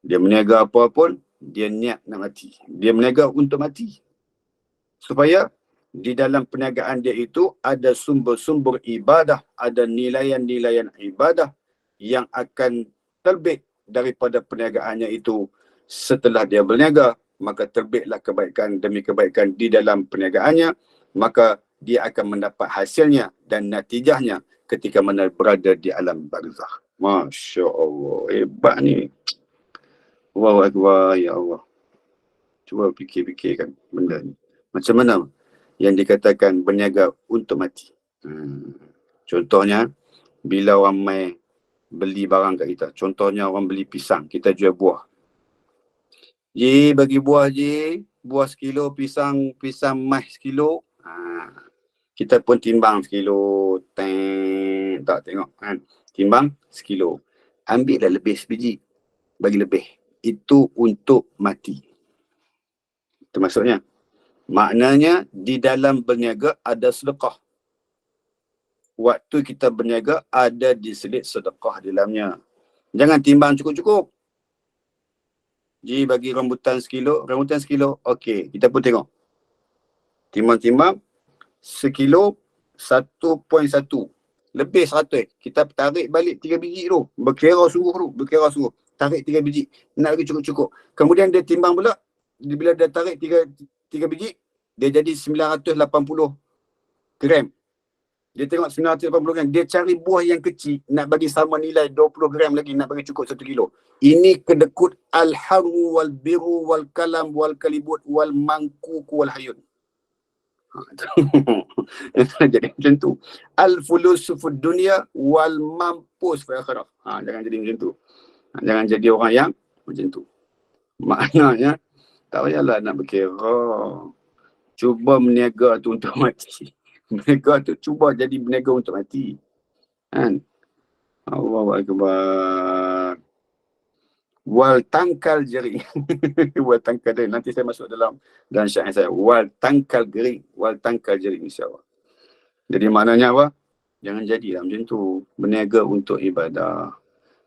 Dia berniaga apa pun, dia niat nak mati. Dia berniaga untuk mati. Supaya di dalam perniagaan dia itu ada sumber-sumber ibadah, ada nilaian-nilaian ibadah yang akan terbit daripada perniagaannya itu. Setelah dia berniaga, maka terbitlah kebaikan demi kebaikan di dalam perniagaannya, maka dia akan mendapat hasilnya dan natijahnya ketika mana berada di alam barzakh. Masya Allah, hebat ni. Allahu Akbar, ya Allah. Cuba fikir-fikirkan benda ni. Macam mana yang dikatakan berniaga untuk mati. Contohnya, bila orang mai beli barang kat kita. Contohnya orang beli pisang, kita jual buah. Ji, bagi buah ji, buah sekilo, pisang mas sekilo. Kita pun timbang sekilo. Tak tengok kan. Timbang sekilo. Ambil dah lebih sebiji. Bagi lebih. Itu untuk mati. Itu maksudnya. Maknanya di dalam berniaga ada sedekah. Waktu kita berniaga ada diselit sedekah di dalamnya. Jangan timbang cukup-cukup. Ji bagi rambutan sekilo, okey, kita pun tengok. Timbang-timbang sekilo 1.1. Lebih 100. Kita tarik balik 3 biji tu. Berkira sungguh. Tarik 3 biji. Nak lagi cukup-cukup. Kemudian dia timbang pula. Bila dia tarik 3 biji, dia jadi 980 gram. Dia tengok 980 gram. Dia cari buah yang kecil, nak bagi sama nilai 20 gram lagi, nak bagi cukup 1 kilo. Ini kedekut al-haru wal biru wal kalam wal kalibut wal mangkuku wal hayun. Jadi macam tu. Al-fulusufud dunia wal mampus fi akhirah. Jangan jadi macam tu. Jangan jadi orang yang macam tu. Maknanya, tak payahlah nak berkira. Cuba berniaga tu untuk mati. Berniaga tu cuba jadi berniaga untuk mati. Kan? Allahu Akbar. Wal tangkal jeri. Wal tangkal jeri. Nanti saya masuk dalam syair saya. Wal tangkal jeri. Wal tangkal jeri, insyaAllah. Jadi maknanya apa? Jangan jadilah macam tu. Berniaga untuk ibadah.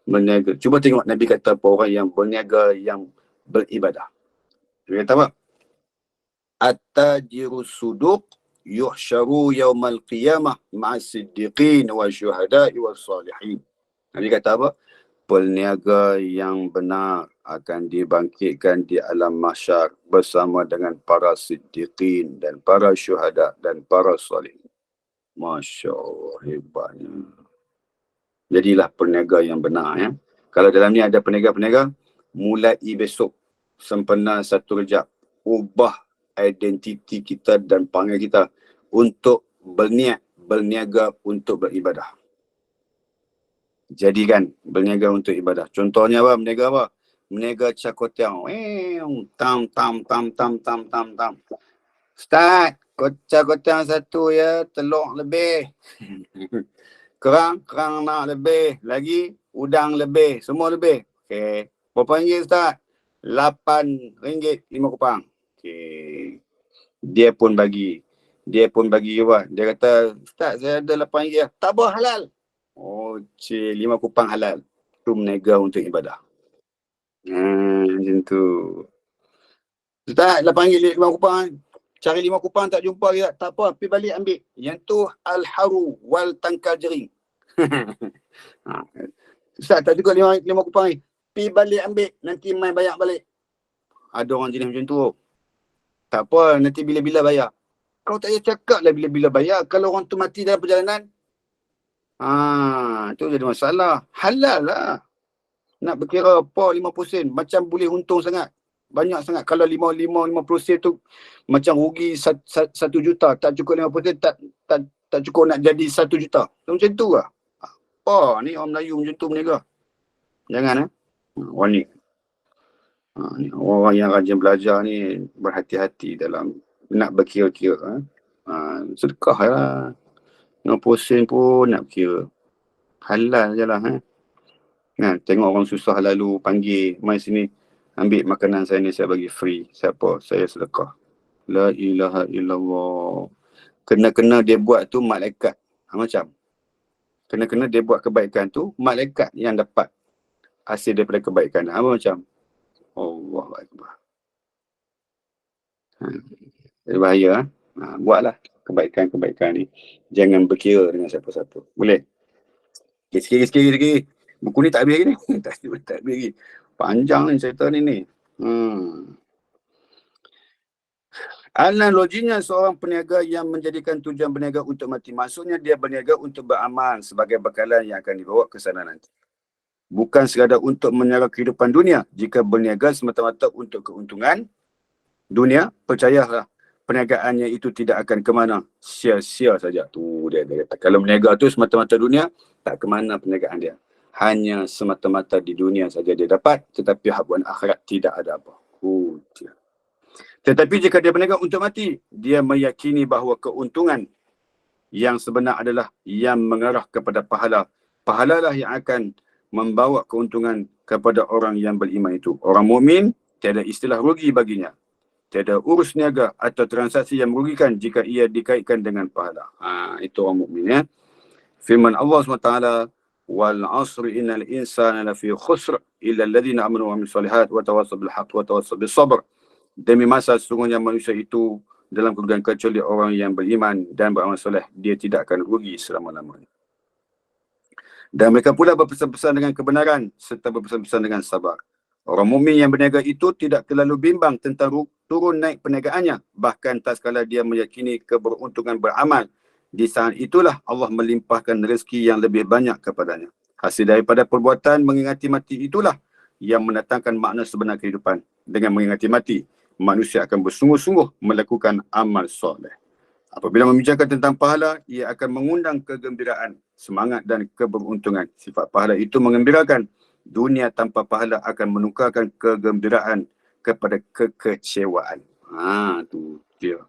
Berniaga. Cuba tengok Nabi kata apa orang yang berniaga yang beribadah. Dia kata apa? At-tajiru suduq yuhsyaru yaumal qiyamah ma'as siddiqin wa syuhada'i was salihin. Nabi kata apa? Peniaga yang benar akan dibangkitkan di alam mahsyar bersama dengan para siddiqin dan para syuhada dan para salihin. Masya Allah, hebatnya. Jadilah peniaga yang benar. Ya. Kalau dalam ni ada peniaga-peniaga, mulai besok sempena 1 Rejab, ubah identiti kita dan panggil kita untuk berniaga untuk beribadah. Jadikan berniaga untuk ibadah. Contohnya apa? Berniaga apa? Berniaga cakotiang. Tam. Ustaz, cakotiang 1 ya, telur lebih. Kerang nak lebih. Lagi, udang lebih. Semua lebih. Okey. Berapa ringgit Ustaz? RM8, 5 kupang. Okey. Dia pun bagi apa? Dia kata, Ustaz saya ada RM8. Tak apa, halal. Oh, 5 kupang halal. Itu meniaga untuk ibadah. Macam tu. Ustaz, RM8, 5 kupang. Cari 5 kupang tak jumpa dia. Tak apa, pergi balik ambil. Yang tu al-haru wal tangkal jering. Ustaz, tak cukup 5 kupang ni. Pergi balik ambil. Nanti mai bayar balik. Ada orang jenis macam tu. Tak apa, nanti bila-bila bayar. Kau tak payah cakap lah bila-bila bayar. Kalau orang tu mati dalam perjalanan, itu jadi masalah. Halal lah. Nak berkira apa 50 sen. Macam boleh untung sangat. Banyak sangat. Kalau 50 sen tu macam rugi 1 juta. Tak cukup 50 sen, tak cukup nak jadi 1 juta. Macam tu lah. Apa ni orang Melayu macam tu berniaga. Jangan orang ni. Ni orang yang rajin belajar ni berhati-hati dalam nak berkira-kira. Sedekah lah. 50 sen pun nak kira. Halal je lah. Tengok orang susah lalu panggil, mai sini ambil makanan saya ni, saya bagi free. Siapa? Saya sedekah. La ilaha illallah. Kena-kena dia buat tu malaikat. Macam. Kena-kena dia buat kebaikan tu, malaikat yang dapat hasil daripada kebaikan. Macam. Allah Akbar. Jadi bahaya. Buatlah kebaikan-kebaikan ni. Jangan berkira dengan siapa-siapa. Boleh? Sikit-sikit. Buku ni tak habis lagi ni. tak habis lagi. Panjang ni cerita ni. Analoginya seorang peniaga yang menjadikan tujuan berniaga untuk mati. Maksudnya dia berniaga untuk beramal sebagai bekalan yang akan dibawa ke sana nanti. Bukan sekadar untuk menyara kehidupan dunia. Jika berniaga semata-mata untuk keuntungan dunia, percayalah perniagaannya itu tidak akan ke mana. Sia-sia saja. Tu dia kata. Kalau berniaga tu semata-mata dunia, tak ke mana perniagaan dia. Hanya semata-mata di dunia saja dia dapat, tetapi habuan akhirat tidak ada apa. Tetapi jika dia berniaga untuk mati, dia meyakini bahawa keuntungan yang sebenar adalah yang mengarah kepada pahala. Pahalalah yang akan membawa keuntungan kepada orang yang beriman itu. Orang mukmin tiada istilah rugi baginya. Tiada urus niaga atau transaksi yang merugikan jika ia dikaitkan dengan pahala. Itu orang mukmin ya. Firman Allah SWT, wal asri innal insana lafi khusr illa alladhina amanu wa amilus solihat wa tawassaw bil haqq wa tawassaw bis sabr. Demi masa sesungguhnya manusia itu dalam kerugian kecuali orang yang beriman dan beramal soleh, dia tidak akan rugi selama-lamanya. Dan mereka pula berpesan-pesan dengan kebenaran serta berpesan-pesan dengan sabar. Orang mukmin yang berniaga itu tidak terlalu bimbang tentang turun naik perniagaannya, bahkan tak sekala dia meyakini keberuntungan beramal. Di saat itulah Allah melimpahkan rezeki yang lebih banyak kepadanya. Hasil daripada perbuatan mengingati mati itulah yang mendatangkan makna sebenar kehidupan. Dengan mengingati mati, manusia akan bersungguh-sungguh melakukan amal soleh. Apabila membicarakan tentang pahala, ia akan mengundang kegembiraan, semangat dan keberuntungan. Sifat pahala itu mengembirakan. Dunia tanpa pahala akan menukarkan kegembiraan kepada kekecewaan. Tu dia.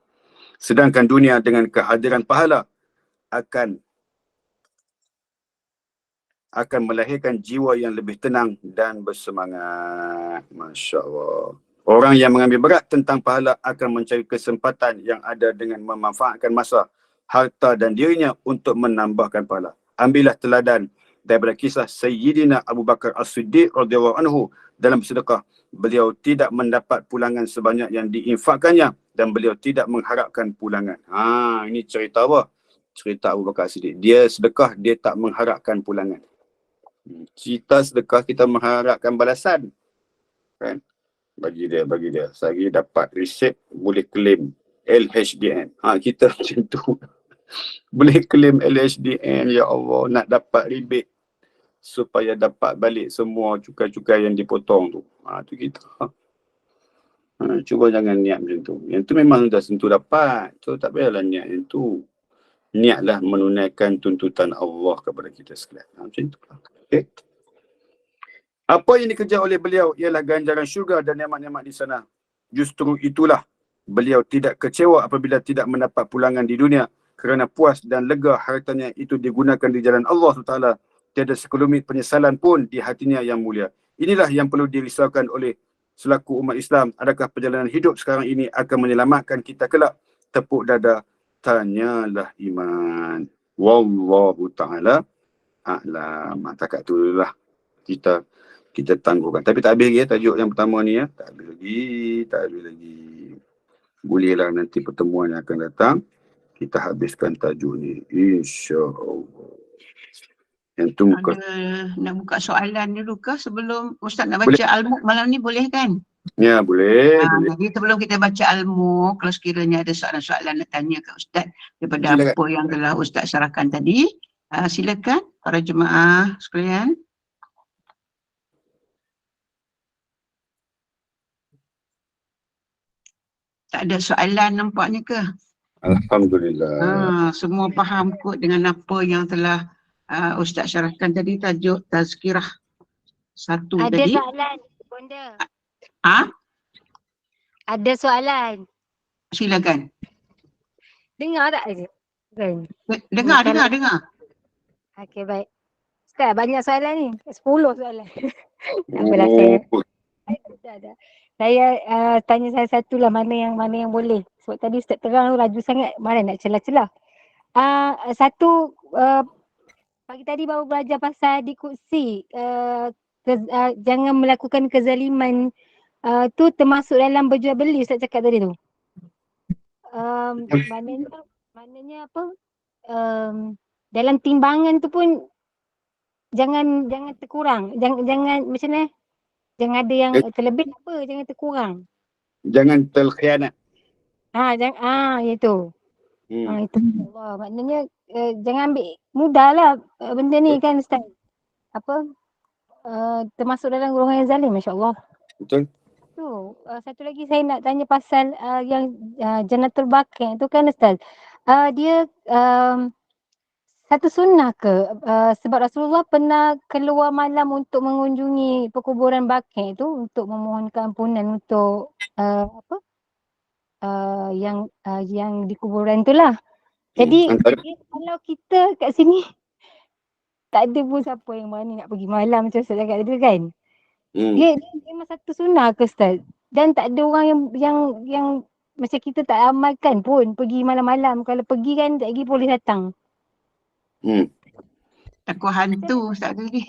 Sedangkan dunia dengan kehadiran pahala akan melahirkan jiwa yang lebih tenang dan bersemangat. Masya Allah. Orang yang mengambil berat tentang pahala akan mencari kesempatan yang ada dengan memanfaatkan masa, harta dan dirinya untuk menambahkan pahala. Ambillah teladan daripada kisah Sayyidina Abu Bakar As-Siddiq radhiyallahu anhu dalam bersedekah. Beliau tidak mendapat pulangan sebanyak yang diinfakkannya dan beliau tidak mengharapkan pulangan. Ini cerita apa? Cerita Abu Bakar Siddiq. Dia sedekah, dia tak mengharapkan pulangan. Kita sedekah, kita mengharapkan balasan. Kan? Bagi dia. Saya dapat resep, boleh claim LHDN. Kita macam tu. Boleh claim LHDN, ya Allah, nak dapat rebate supaya dapat balik semua cukai-cukai yang dipotong tu. Tu kita. Cuba jangan niat macam tu. Yang tu memang dah tentu dapat. So tak payahlah niat yang tu. Niatlah menunaikan tuntutan Allah kepada kita sekalian. Macam tu lah. Okay. Apa yang dikejar oleh beliau ialah ganjaran syurga dan nikmat-nikmat di sana. Justru itulah beliau tidak kecewa apabila tidak mendapat pulangan di dunia kerana puas dan lega hartanya itu digunakan di jalan Allah SWT. Tiada sekelumit penyesalan pun di hatinya yang mulia. Inilah yang perlu dirisaukan oleh selaku umat Islam. Adakah perjalanan hidup sekarang ini akan menyelamatkan kita kelak? Tepuk dada, tanyalah iman. Wallahu ta'ala a'lam. Takat tu lah kita tangguhkan. Tapi tak habis lagi tajuk yang pertama ni ya. Tak habis lagi. Bolehlah nanti pertemuan yang akan datang kita habiskan tajuk ni. InsyaAllah. Yang tu muka. Nak buka soalan dulu ke sebelum Ustaz nak baca Al-Mulk malam ni, boleh kan? Ya, boleh. Jadi sebelum kita baca Al-Mulk, kalau sekiranya ada soalan-soalan nak tanya ke Ustaz daripada Silakan. apa yang telah Ustaz syarahkan tadi, silakan para jemaah sekalian. Tak ada soalan nampaknya ke? Alhamdulillah. Semua faham kot dengan apa yang telah Ustaz syarahkan tadi, tajuk tazkirah 1 tadi. Ada soalan, Bonda. Ada soalan. Silakan. Dengar tak? Kan? Dengar. Okey, baik. Ustaz, banyak soalan ni. 10 soalan. Tak apalah, saya tanya salah satu lah mana yang boleh. Sebab tadi Ustaz terang laju sangat, mana nak celah-celah. Satu, pagi tadi baru belajar pasal di kursi. Jangan melakukan kezaliman. Tu termasuk dalam berjual beli Ustaz cakap tadi tu. Maknanya apa? Dalam timbangan tu pun jangan terkurang. Jangan macam mana? Jangan ada yang terlebih apa, jangan terkurang. Jangan terkhianat. Itu. Itu. Allah. Maknanya jangan ambil mudahlah benda ni kan Ustaz. Termasuk dalam golongan yang zalim, masya-Allah. Betul. Tu, satu lagi saya nak tanya pasal yang Jannatul Baqi' tu kan Ustaz. Dia satu sunnah ke? Sebab Rasulullah pernah keluar malam untuk mengunjungi perkuburan Baqi' tu untuk memohonkan ampunan untuk yang di kuburan tu lah. Jadi kalau kita kat sini tak ada pun siapa yang berani nak pergi malam macam Ustaz cakap tadi kan. Dia memang satu sunnah ke Ustaz? Dan tak ada orang yang macam kita tak amalkan pun pergi malam-malam. Kalau pergi kan tak lagi polis datang. Takut hantu Ustaz tadi.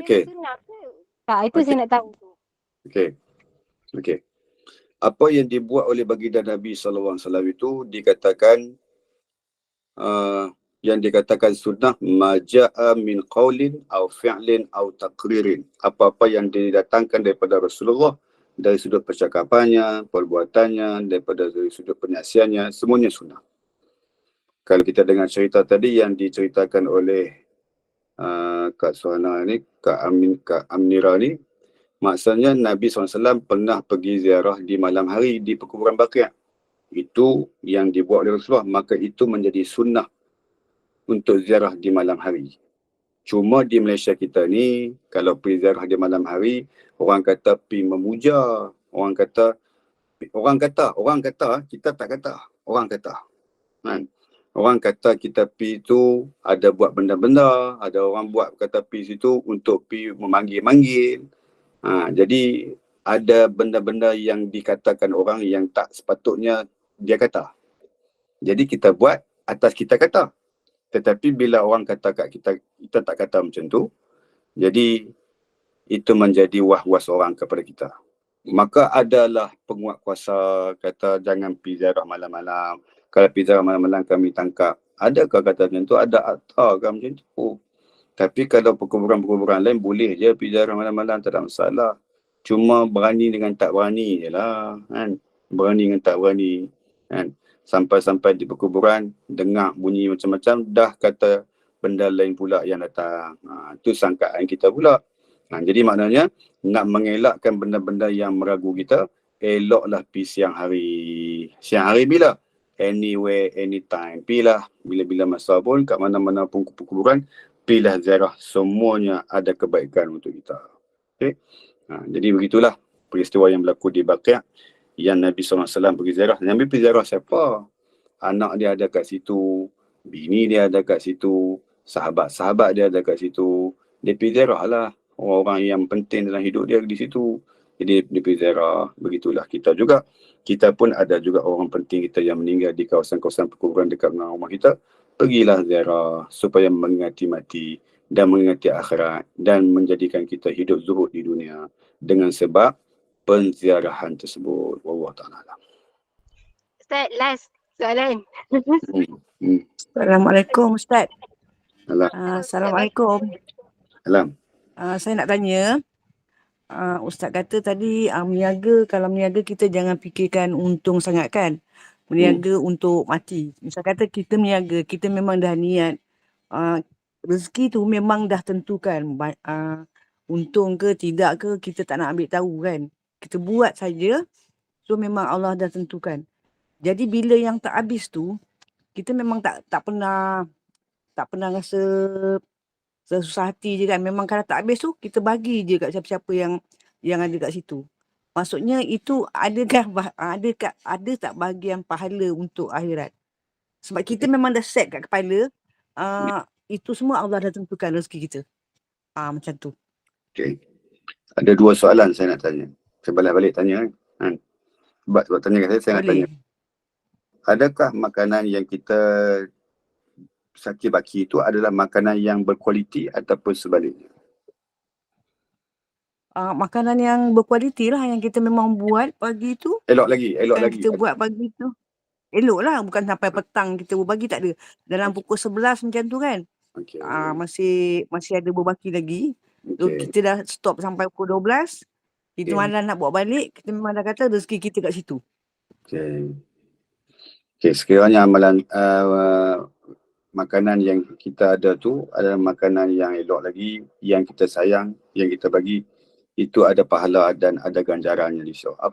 Okey. Tak, itu saya nak tahu. Okey. Apa yang dibuat oleh baginda Nabi SAW itu dikatakan sunnah maja'a min qaulin aw fi'lin aw taqririn. Apa-apa yang didatangkan daripada Rasulullah dari sudut percakapannya, perbuatannya, dari sudut penyaksiannya, semuanya sunnah. Kalau kita dengar cerita tadi yang diceritakan oleh Kak Suhana ni, Kak Amnira ni, maksudnya Nabi SAW pernah pergi ziarah di malam hari di perkuburan Baqi'. Itu yang dibuat oleh Rasulullah, maka itu menjadi sunnah untuk ziarah di malam hari. Cuma di Malaysia kita ni, kalau pergi ziarah di malam hari, orang kata pergi memuja, orang kata, kita tak kata, orang kata. Kan? Orang kata kita pergi tu ada buat benda-benda, ada orang buat kata pergi situ untuk pergi memanggil-manggil. Jadi ada benda-benda yang dikatakan orang yang tak sepatutnya dia kata. Jadi kita buat atas kita kata. Tetapi bila orang kata kat kita, kita tak kata macam tu. Jadi itu menjadi was-was orang kepada kita. Maka adalah penguat kuasa kata jangan pergi ziarah malam-malam. Kalau pergi ziarah malam-malam kami tangkap. Adakah kata macam tu? Ada akta kan macam tu? Tapi kalau perkuburan-perkuburan lain boleh je pergi ziarah malam-malam, tak ada masalah. Cuma berani dengan tak berani je lah. Kan? Berani dengan tak berani. Kan? Sampai-sampai di perkuburan, dengar bunyi macam-macam, dah kata benda lain pula yang datang. Itu sangkaan kita pula. Jadi maknanya, nak mengelakkan benda-benda yang meragu kita, eloklah pergi siang hari. Siang hari bila? Anywhere, anytime. Pilah bila-bila masa pun, kat mana-mana pun perkuburan, pilah ziarah. Semuanya ada kebaikan untuk kita. Okay? Jadi begitulah peristiwa yang berlaku di Baqi', yang Nabi SAW pergi ziarah. Nabi pergi ziarah siapa? Anak dia ada kat situ, bini dia ada kat situ, sahabat-sahabat dia ada kat situ. Dia pergi ziarah lah. Orang-orang yang penting dalam hidup dia di situ. Jadi dia pergi ziarah. Begitulah kita juga. Kita pun ada juga orang penting kita yang meninggal di kawasan-kawasan perkuburan dekat dengan rumah kita. Pergilah ziarah supaya mengingati mati dan mengingati akhirat dan menjadikan kita hidup zuhud di dunia dengan sebab penziarahan tersebut. Wallahu ta'ala alam. Ustaz, last soalan. Assalamualaikum Ustaz. Alam. Assalamualaikum. Alam. Saya nak tanya, Ustaz kata tadi meniaga, kalau meniaga kita jangan fikirkan untung sangat kan. Meniaga untuk mati. Misal kata kita meniaga, kita memang dah niat. Rezeki tu memang dah tentukan. Untung ke tidak ke kita tak nak ambil tahu kan. Kita buat saja. So memang Allah dah tentukan. Jadi bila yang tak habis tu, kita memang tak pernah rasa susah hati je kan. Memang kalau tak habis tu, kita bagi je kat siapa-siapa yang ada kat situ. Maksudnya itu ada tak bahagian pahala untuk akhirat? Sebab kita memang dah set kat kepala, itu semua Allah dah tentukan rezeki kita. Macam tu. Okay. Ada dua soalan saya nak tanya. Saya balik tanya kan. Sebab tanya kat saya nak tanya. Adakah makanan yang kita saki-baki itu adalah makanan yang berkualiti ataupun sebaliknya? Makanan yang berkualiti lah yang kita memang buat pagi tu. Elok lagi. Kita buat pagi tu. Elok lah, bukan sampai petang kita berbagi, tak ada. Dalam pukul 11 macam tu kan. Okay. Masih ada berbaki lagi. So, Okay. kita dah stop sampai pukul 12. Kita malam nak bawa balik, kita memang dah kata rezeki kita kat situ. Okay, sekiranya amalan makanan yang kita ada tu adalah makanan yang elok lagi, yang kita sayang, yang kita bagi, itu ada pahala dan ada ganjarannya insya-Allah.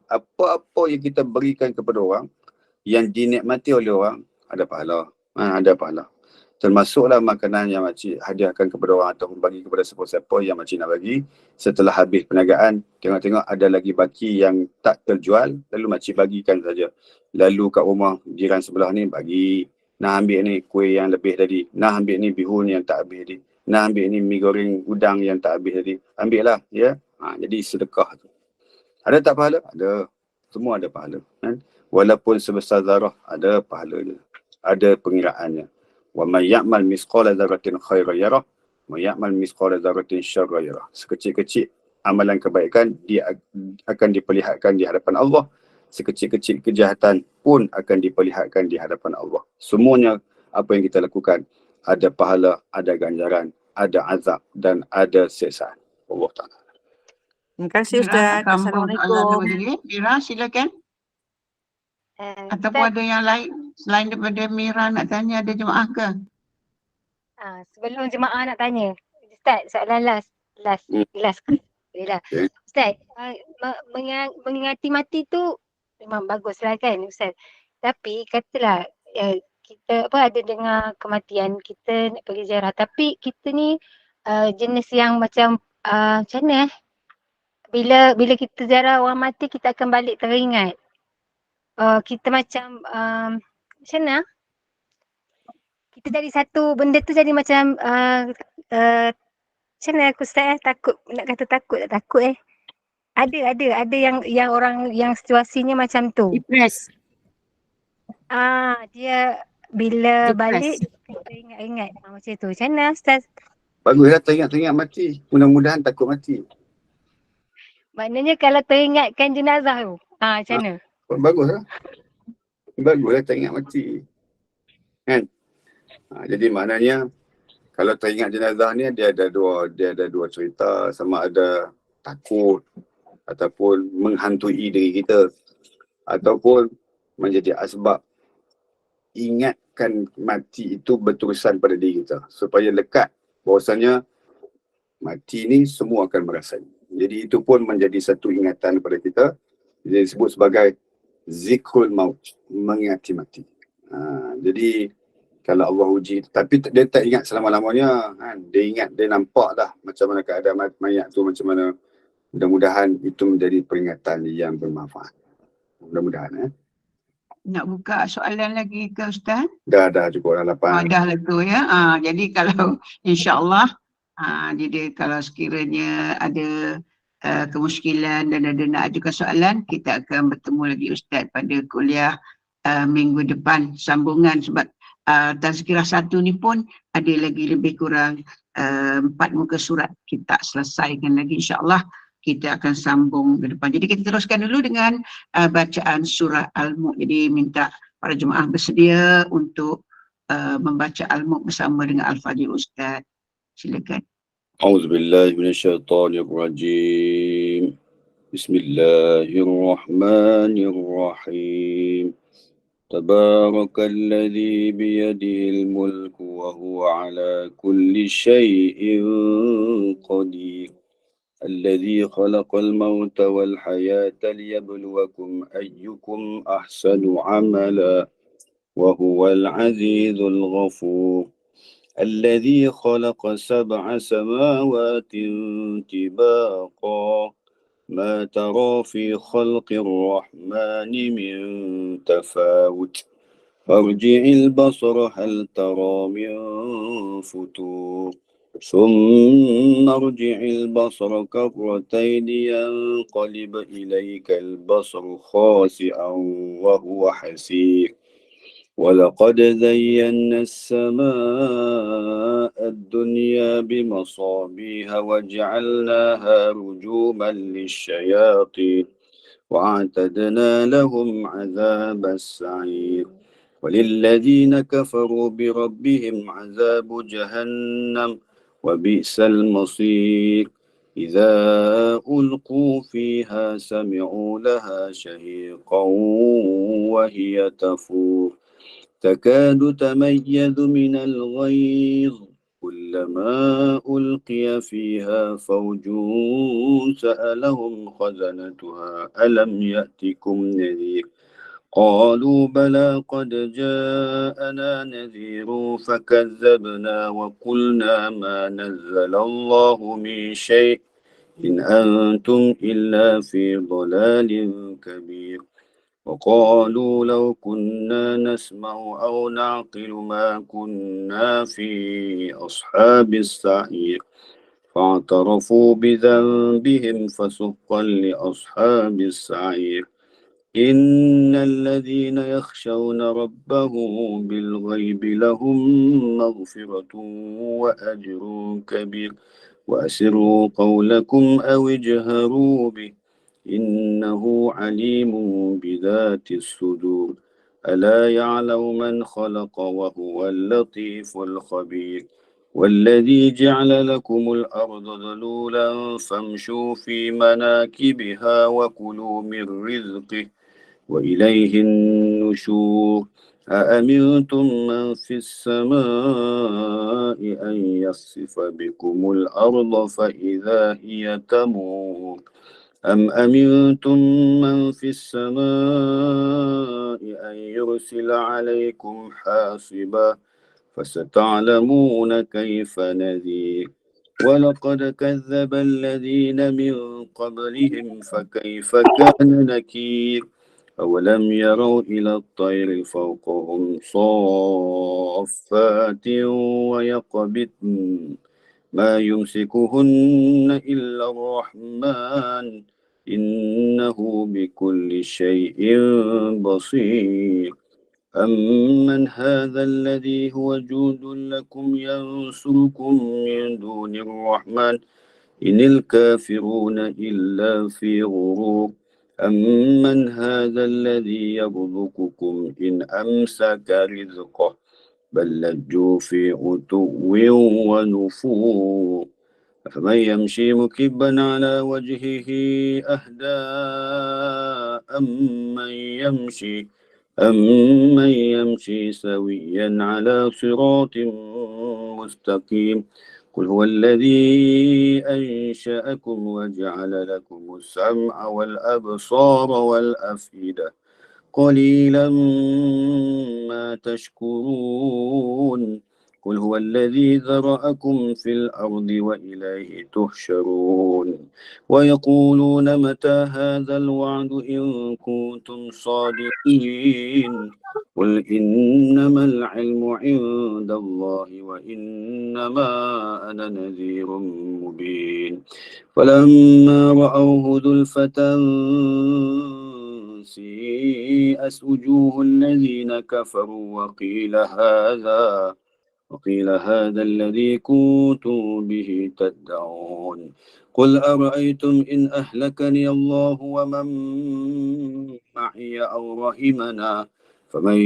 Apa-apa yang kita berikan kepada orang, yang dinikmati oleh orang, ada pahala. Ada pahala. Termasuklah makanan yang makcik hadiahkan kepada orang ataupun bagi kepada siapa-siapa yang makcik nak bagi. Setelah habis perniagaan, tengok-tengok ada lagi baki yang tak terjual, lalu makcik bagikan saja. Lalu kat rumah jiran sebelah ni bagi, nak ambil ni kuih yang lebih tadi, nak ambil ni bihun yang tak habis tadi, nak ambil ni mi goreng udang yang tak habis tadi. Ambil lah, ya. Jadi sedekah tu. Ada tak pahala? Ada. Semua ada pahala. Kan? Walaupun sebesar zarah, ada pahala dia. Ada pengiraannya. Wa may ya'mal misqala dzarratin khairan yarah wa ya'mal misqala dzarratin syarran yarah. Sekecil-kecil amalan kebaikan dia akan diperlihatkan di hadapan Allah. Sekecil-kecil kejahatan pun akan diperlihatkan di hadapan Allah. Semuanya apa yang kita lakukan ada pahala, ada ganjaran, ada azab dan ada siksaan. Allah Ta'ala. Terima kasih Ustaz. Assalamualaikum. Mira, silakan. Ataupun ada yang lain selain daripada Mira nak tanya, ada jemaah ke? Sebelum jemaah nak tanya, Ustaz, soalan last. Boleh lah. Okay. Ustaz, mengingati mati tu memang bagus lah kan Ustaz. Tapi katalah kita ada dengar kematian, kita nak pergi ziarah. Tapi kita ni jenis yang macam macam mana bila kita ziarah orang mati, kita akan balik teringat. Kita macam macam mana? Kita jadi satu benda tu jadi macam macam mana aku Ustaz takut, nak kata takut tak takut Ada yang orang yang situasinya macam tu. Depress. Dia bila Depress. balik kita ingat-ingat macam tu. Macam mana Ustaz? Baguslah teringat-teringat mati. Mudah-mudahan takut mati. Maknanya kalau teringatkan jenazah tu, macam mana? Baguslah. Baguslah teringat mati. Kan? Jadi maknanya kalau teringat jenazah ni dia ada dua cerita, sama ada takut ataupun menghantui diri kita ataupun menjadi asbab ingatkan mati itu berterusan pada diri kita supaya lekat bahawasanya mati ni semua akan merasai. Jadi itu pun menjadi satu ingatan kepada kita. Dia disebut sebagai zikrul maut, mengingati mati. Jadi kalau Allah uji, tapi dia tak ingat selama-lamanya kan. Dia ingat, dia nampak dah macam mana keadaan mayat tu, macam mana. Mudah-mudahan itu menjadi peringatan yang bermanfaat. Mudah-mudahan. Nak buka soalan lagi ke Ustaz? Dah cukup dah 8. Dah lah tu ya. Jadi kalau insya-Allah, jadi kalau sekiranya ada kemusykilan dan ada nak ajukan soalan, kita akan bertemu lagi Ustaz pada kuliah minggu depan sambungan, sebab tazkirah 1 ni pun ada lagi lebih kurang 4 muka surat kita selesaikan lagi, insya-Allah kita akan sambung ke depan. Jadi kita teruskan dulu dengan bacaan surah Al-Mulk. Jadi minta para jemaah bersedia untuk membaca Al-Mulk bersama dengan Al-Fadhil Ustaz. Silakan. A'udzubillahi minasyaitonirrajim. Bismillahirrahmanirrahim. Tabarakalladzi biyadihil mulku wa huwa ala kulli syai'in qadir. الذي خلق الموت والحياة ليبلوكم أيكم أحسن عملا وهو العزيز الغفور الذي خلق 7 سماوات طباقا ما ترى في خلق الرحمن من تفاوت فارجع البصر هل ترى من فتور ثم ارجع البصر كرتين ينقلب إليك البصر خاسئا وهو حسير ولقد زينا السماء الدنيا بمصابيح وجعلناها رجوما للشياطين وأعتدنا لهم عذاب السعير وللذين كفروا بربهم عذاب جهنم وبئس المصير إذا ألقوا فيها سمعوا لها شهيقا وهي تفور تكاد تميز من الغيظ كلما ألقي فيها فوج سألهم خزنتها ألم يأتكم نذير قالوا بلى قد جاءنا نذير فكذبنا وقلنا ما نزل الله من شيء إن أنتم إلا في ضلال كبير وقالوا لو كنا نسمع أو نعقل ما كنا في أصحاب السعير فاعترفوا بذنبهم فسحقا لأصحاب السعير إن الذين يخشون ربهم بالغيب لهم مغفرة وأجر كبير وأسروا قولكم أو اجهروا به إنه عليم بذات الصدور ألا يعلم من خلق وهو اللطيف الخبير والذي جعل لكم الأرض ذلولا فامشوا في مناكبها وكلوا من رزقه وإليه النشور أأمنتم من في السماء أن يخسف بكم الأرض فإذا هي تمور أم أمنتم من في السماء أن يرسل عليكم حاصبا فستعلمون كيف نذير ولقد كذب الذين من قبلهم فكيف كان نكير أولم يروا إلى الطير فوقهم صافات ويقبضن ما يمسكهن إلا الرحمن إنه بكل شيء بصير أمن هذا الذي هو جند لكم ينصركم من دون الرحمن إن الكافرون إلا في غرور أمن هذا الذي يرزقكم إن أمسك رزقه بل لجوا في عتو ونفور أفمن يمشي مكبا على وجهه أهدى أمن يمشي سويا على صراط مستقيم قل هو الذي أنشأكم وجعل لكم السمع والأبصار والأفئدة قليلا ما تشكرون قل هو الذي ذرأكم في الأرض وإليه تحشرون ويقولون متى هذا الوعد إن كنتم صادقين قل إنما العلم عند الله وإنما أنا نذير مبين فلما رأوه زلفة سيئت وجوه الذين كفروا وقيل هذا الذي كنتم به تدعون قل أرأيتم إن أهلكني الله ومن معي أو رحمنا فمن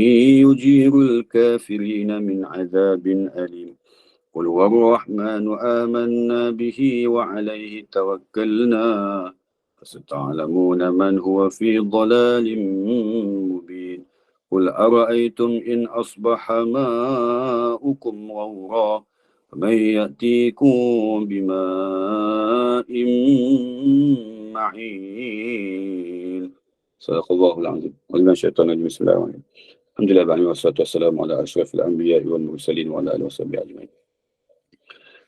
يجير الكافرين من عذاب أليم قل هو الرحمن آمنا به وعليه توكلنا فستعلمون من هو في ضلال مبين قل أرأيتم إن أصبح ماؤكم غورا فمن يأتيكم بماء معين صدق الله العظيم ومن الشيطان الرجيم بسم الله الرحمن الرحيم الحمد لله العالمين والصلاة والسلام على أشرف الأنبياء والمرسلين وعلى آله وصحبه أجمعين.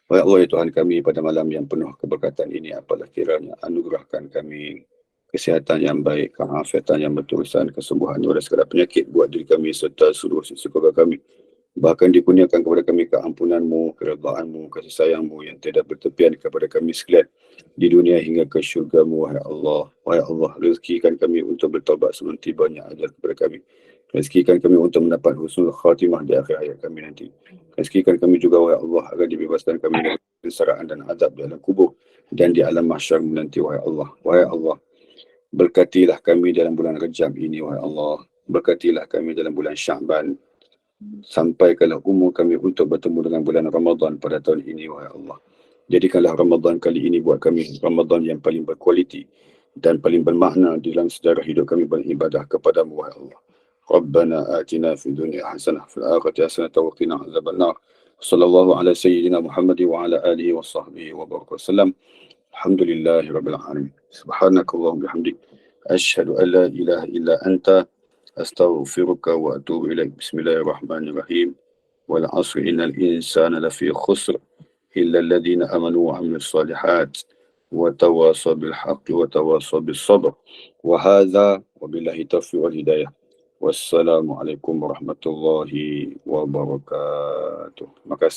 Ya Allah, ya Tuhan kami, pada malam yang penuh keberkatan ini, apalah kiranya anugerahkan kami kesihatan yang baik, keafiatan yang berterusan, kesembuhan dari segala penyakit buat diri kami serta seluruh sisi keluarga kami. Bahkan dikurniakan kepada kami keampunan-Mu, keredaan-Mu, kasih sayang-Mu yang tidak bertepian kepada kami sekalian di dunia hingga ke syurga-Mu, wahai Allah. Wahai Allah, rezekikan kami untuk bertaubat sebelum tibanya ajal kepada kami. Rezekikan kami untuk mendapat husnul khatimah di akhir hayat kami nanti. Rezekikan kami juga, wahai Allah, agar dibebaskan kami dari kesengsaraan dan azab di alam kubur dan di alam mahsyar nanti, wahai Allah. Wahai Allah, berkatilah kami dalam bulan Rajab ini, wahai Allah. Berkatilah kami dalam bulan Sya'ban. Sampaikanlah umur kami untuk bertemu dengan bulan Ramadan pada tahun ini, wahai Allah. Jadikanlah Ramadan kali ini buat kami Ramadan yang paling berkualiti dan paling bermakna dalam sejarah hidup kami beribadah kepadamu, wahai Allah. ربنا آتنا في الدنيا حسنة في الآخرة حسنة وقنا عذاب النار صلى الله على سيدنا محمد وعلى آله وصحبه وبارك وسلم الحمد لله رب العالمين سبحانك اللهم وبحمدك أشهد أن لا إله إلا أنت أستغفرك وأتوب إليك بسم الله الرحمن الرحيم والعصر إن الإنسان لفي خسر إلا الذين آمنوا وعملوا الصالحات وتواصوا بالحق وتواصوا بالصبر وهذا وبالله التوفيق والهداية Wassalamualaikum warahmatullahi wabarakatuh. Terima kasih.